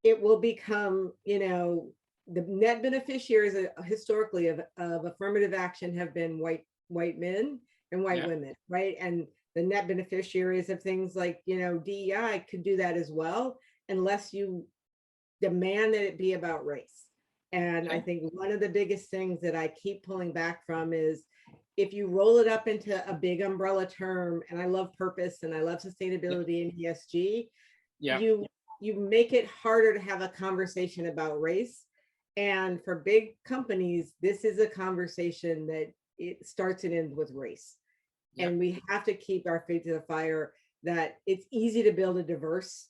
it will become, you know, the net beneficiaries historically of affirmative action have been white men and white women, right? And the net beneficiaries of things like, you know, DEI could do that as well, unless you demand that it be about race. And I think one of the biggest things that I keep pulling back from is, if you roll it up into a big umbrella term, and I love purpose and I love sustainability and ESG, you make it harder to have a conversation about race. And for big companies, this is a conversation that it starts and ends with race. And we have to keep our feet to the fire that it's easy to build a diverse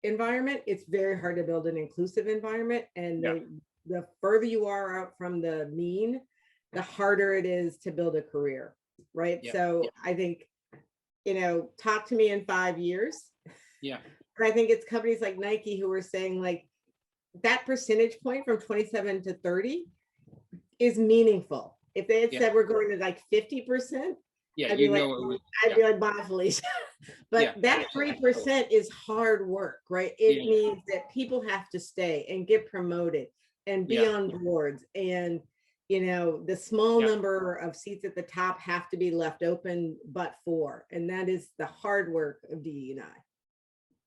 environment. It's very hard to build an inclusive environment. And the further you are out from the mean, the harder it is to build a career, right? So I think, talk to me in 5 years. Yeah. But I think it's companies like Nike who are saying like that percentage point from 27 to 30 is meaningful. If they had said we're going to like 50%, I'd be like, bye, Felicia. But that 3% is hard work, right? It means that people have to stay and get promoted and be on boards. And, the small number of seats at the top have to be left open, but for, and that is the hard work of DE&I.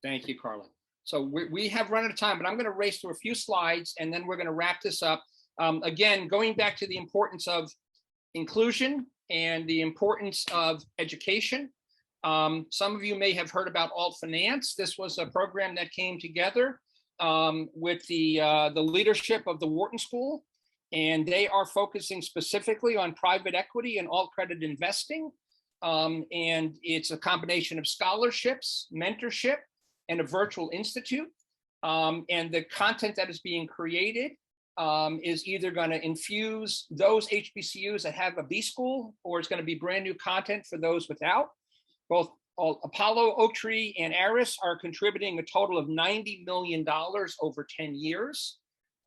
Thank you, Karla. So we have run out of time, but I'm going to race through a few slides and then we're going to wrap this up. Again, going back to the importance of inclusion and the importance of education. Some of you may have heard about Alt Finance. This was a program that came together with the leadership of the Wharton School, and they are focusing specifically on private equity and alt credit investing. And it's a combination of scholarships, mentorship, and a virtual institute. And the content that is being created is either going to infuse those HBCUs that have a B school, or it's going to be brand new content for those without. Both Apollo, Oak Tree, and Aris are contributing a total of $90 million over 10 years.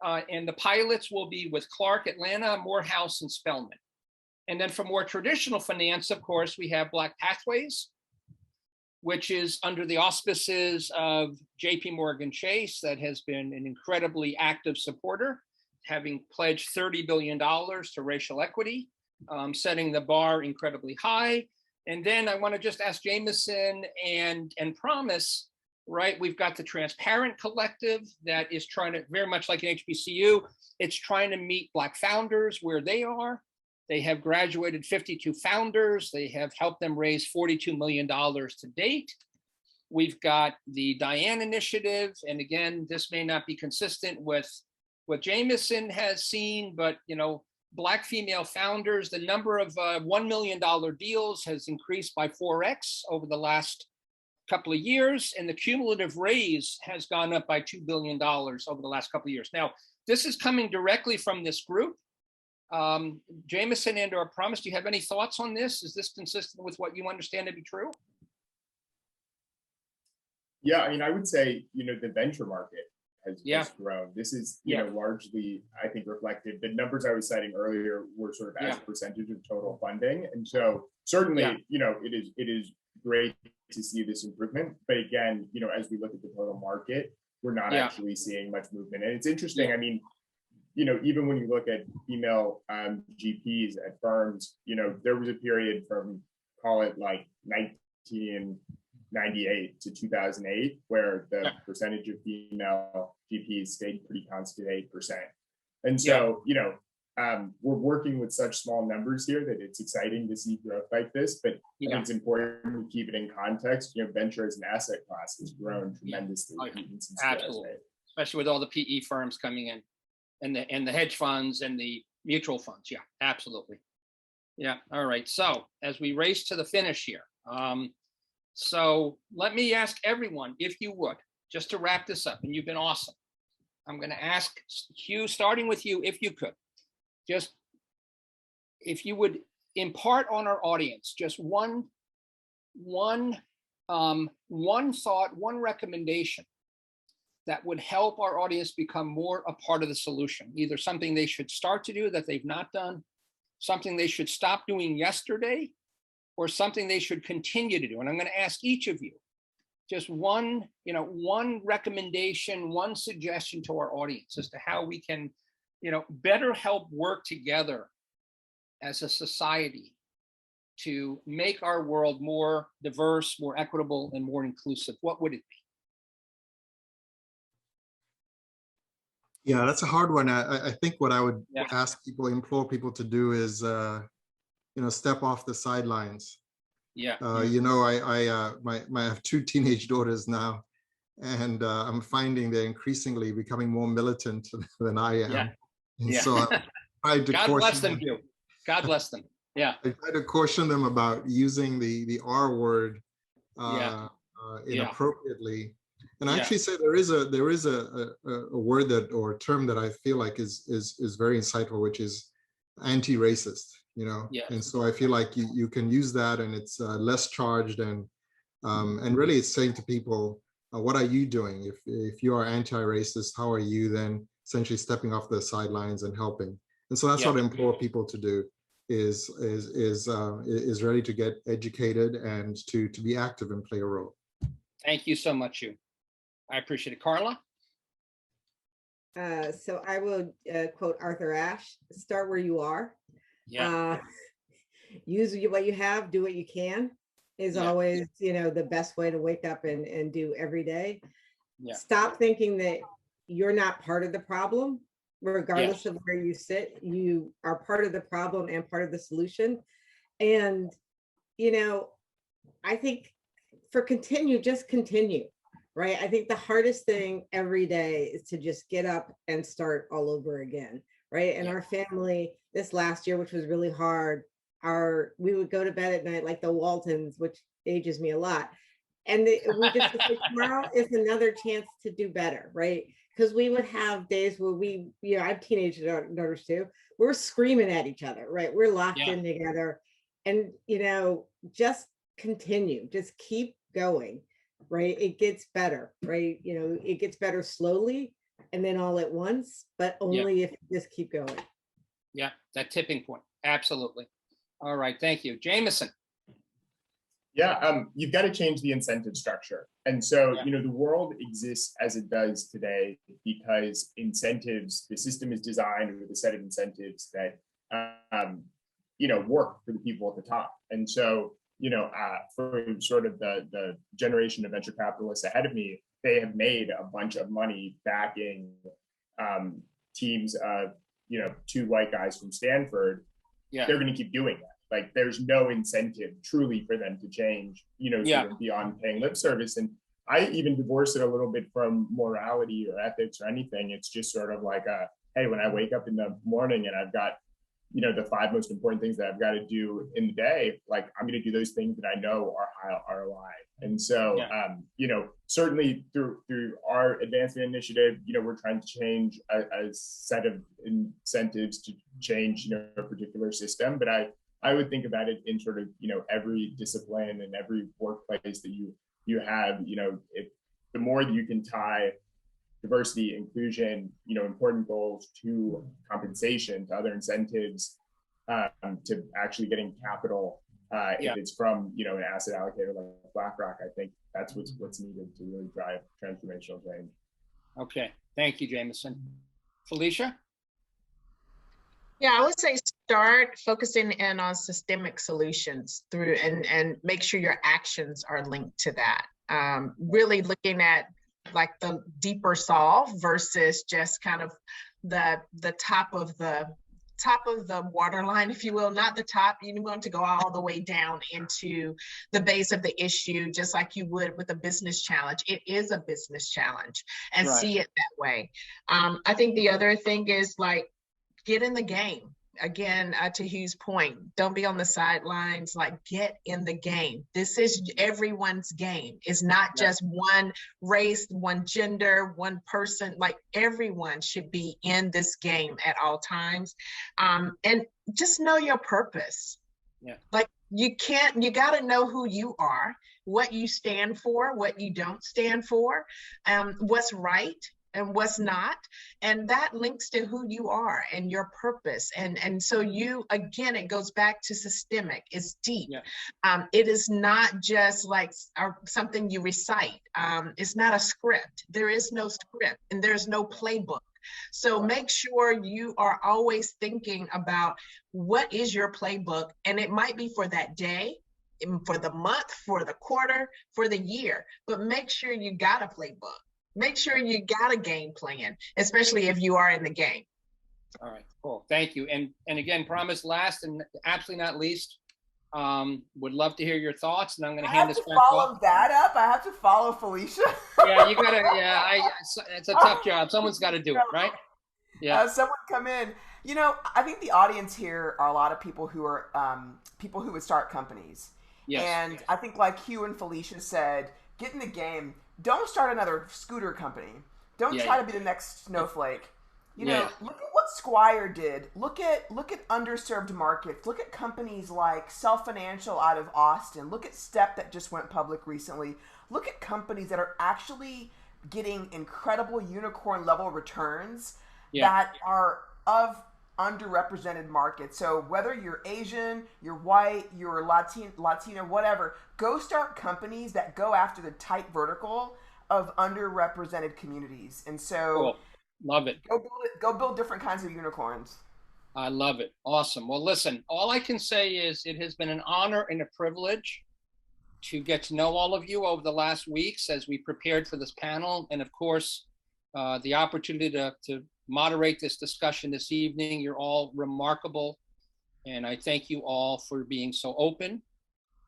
And the pilots will be with Clark, Atlanta, Morehouse, and Spelman. And then for more traditional finance, of course, we have Black Pathways, which is under the auspices of JP Morgan Chase, that has been an incredibly active supporter, having pledged $30 billion to racial equity, setting the bar incredibly high. And then I want to just ask Jamison and Promise, right? We've got the Transparent Collective that is trying to, very much like an HBCU, it's trying to meet Black founders where they are. They have graduated 52 founders. They have helped them raise $42 million to date. We've got the Diane Initiative. And again, this may not be consistent with what Jamison has seen, but Black female founders, the number of $1 million deals has increased by 4x over the last couple of years. And the cumulative raise has gone up by $2 billion over the last couple of years. Now, this is coming directly from this group. Jamison and/or Promise, do you have any thoughts on this? Is this consistent with what you understand to be true? Yeah, I mean, I would say, the venture market has grown. This is, largely, I think, reflected. The numbers I was citing earlier were sort of as a percentage of total funding. And so certainly, it is great to see this improvement. But again, as we look at the total market, we're not actually seeing much movement. And it's interesting. I mean, even when you look at female GPs at firms, there was a period from, call it like 1998 to 2008, where the percentage of female GPs stayed pretty constant at 8%. And so, we're working with such small numbers here that it's exciting to see growth like this, but I think it's important to keep it in context. Venture as an asset class has grown tremendously. Absolutely, especially with all the PE firms coming in. And the hedge funds and the mutual funds. Yeah, absolutely. Yeah. All right. So as we race to the finish here, so let me ask everyone, if you would, just to wrap this up, and you've been awesome. I'm going to ask Hugh, starting with you, if you could, just if you would impart on our audience just one thought, one recommendation that would help our audience become more a part of the solution, either something they should start to do that they've not done, something they should stop doing yesterday, or something they should continue to do. And I'm going to ask each of you just one recommendation, one suggestion to our audience as to how we can, better help work together as a society to make our world more diverse, more equitable, and more inclusive. What would it be? Yeah, that's a hard one. I think what I would implore people to do is, step off the sidelines. Yeah. I have 2 teenage daughters now, and I'm finding they're increasingly becoming more militant than I am. Yeah. And so I tried to God bless them, Hugh. God bless them. Yeah. I try to caution them about using the R word inappropriately. And I actually say there is a word that, or a term that I feel like is very insightful, which is anti-racist, you know. And so I feel like you can use that, and it's less charged, and really it's saying to people, what are you doing? If you are anti-racist, how are you then essentially stepping off the sidelines and helping? And so that's what I implore people to do, is ready to get educated and to be active and play a role. Thank you so much, Hugh. I appreciate it. Karla? So I will quote Arthur Ashe: start where you are. Use what you have, do what you can is always, you know, the best way to wake up and do every day. Stop thinking that you're not part of the problem, regardless of where you sit. You are part of the problem and part of the solution. And, you know, I think just continue. Right. I think the hardest thing every day is to just get up and start all over again. Right. And our family this last year, which was really hard, we would go to bed at night like the Waltons, which ages me a lot. And we just say, tomorrow is another chance to do better. Right. Because we would have days where I have teenage daughters too. We're screaming at each other. Right. We're locked in together. And, you know, just continue, just keep going. Right. It gets better, right? You know, it gets better slowly and then all at once, but only if you just keep going. Yeah, that tipping point. Absolutely. All right. Thank you. Jamison. Yeah, you've got to change the incentive structure. And so, you know, the world exists as it does today because incentives, the system is designed with a set of incentives that, you know, work for the people at the top. And so, you know, for sort of the generation of venture capitalists ahead of me, they have made a bunch of money backing teams of, you know, 2 white guys from Stanford. They're going to keep doing that. Like, there's no incentive truly for them to change, you know, sort of beyond paying lip service. And I even divorce it a little bit from morality or ethics or anything. It's just sort of like, hey, when I wake up in the morning and I've got, you know, the 5 most important things that I've got to do in the day, like, I'm going to do those things that I know are high ROI. And so, you know, certainly through our advancement initiative, you know, we're trying to change a set of incentives to change, you know, a particular system. But I would think about it in sort of, you know, every discipline and every workplace that you have, you know, the more that you can tie diversity, inclusion, you know, important goals to compensation, to other incentives, to actually getting capital, if it's from, you know, an asset allocator like BlackRock. I think that's what's needed to really drive transformational change. Okay, thank you, Jamison. Felicia? Yeah, I would say start focusing in on systemic solutions through and make sure your actions are linked to that. Really looking at like the deeper solve versus just kind of the top of the waterline, if you will, not the top. You want to go all the way down into the base of the issue, just like you would with a business challenge. It is a business challenge, and see it that way. I think the other thing is like, get in the game. Again, to Hugh's point, don't be on the sidelines, like get in the game. This is everyone's game. It's not just one race, one gender, one person, like everyone should be in this game at all times. And just know your purpose. Like you got to know who you are, what you stand for, what you don't stand for, what's right and what's not, and that links to who you are and your purpose. And so you, again, it goes back to systemic. It's deep. It is not just like something you recite. It's not a script. There is no script and there's no playbook. So make sure you are always thinking about what is your playbook, and it might be for that day, for the month, for the quarter, for the year, but make sure you got a playbook. Make sure you got a game plan, especially if you are in the game. All right, cool. Thank you. And again, promise last and absolutely not least, would love to hear your thoughts. And I'm going to hand this back off. Follow that up. I have to follow Felicia. Yeah, you got to. Yeah, it's a tough job. Someone's got to do it, right? Yeah. Someone come in. You know, I think the audience here are a lot of people who are people who would start companies. Yes. And I think, like Hugh and Felicia said, get in the game. Don't start another scooter company. Don't try to be the next Snowflake. You know, look at what Squire did. Look at underserved markets. Look at companies like Self Financial out of Austin. Look at Step that just went public recently. Look at companies that are actually getting incredible unicorn level returns that are of underrepresented markets. So whether you're Asian, you're white, you're Latino, whatever, go start companies that go after the tight vertical of underrepresented communities. And so Cool. Love it. Go build different kinds of unicorns. I love it. Awesome. Well, listen, all I can say is it has been an honor and a privilege to get to know all of you over the last weeks as we prepared for this panel. And of course, the opportunity to moderate this discussion this evening. You're all remarkable. And I thank you all for being so open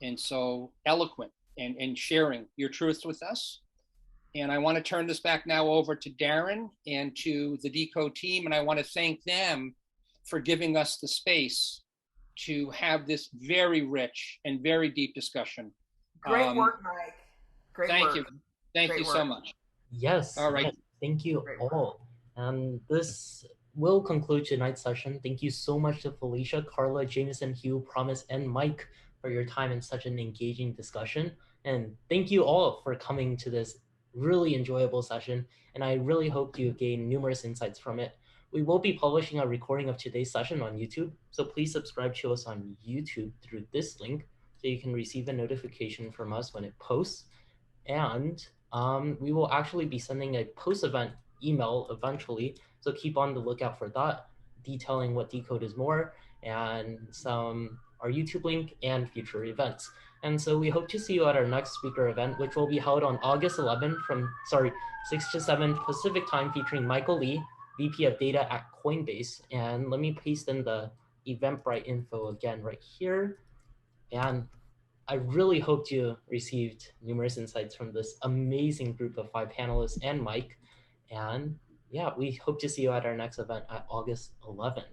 and so eloquent and sharing your truths with us. And I want to turn this back now over to Darren and to the DECODE team. And I want to thank them for giving us the space to have this very rich and very deep discussion. Great work, Mike. Great work. Thank you so much. Yes. All right. Yes, thank you all. And this will conclude tonight's session. Thank you so much to Felicia, Karla, Jamison, Hugh, Promise, and Mike for your time in such an engaging discussion. And thank you all for coming to this really enjoyable session. And I really hope you gain numerous insights from it. We will be publishing a recording of today's session on YouTube. So please subscribe to us on YouTube through this link so you can receive a notification from us when it posts. And we will actually be sending a post-event email eventually, so keep on the lookout for that, detailing what DECODE is more and our YouTube link and future events. And so we hope to see you at our next speaker event, which will be held on August 11th from 6 to 7 Pacific time, featuring Michael Lee, VP of Data at Coinbase. And let me paste in the Eventbrite info again right here. And I really hope you received numerous insights from this amazing group of 5 panelists and Mike. And yeah, we hope to see you at our next event at August 11th.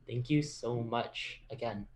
Thank you so much again.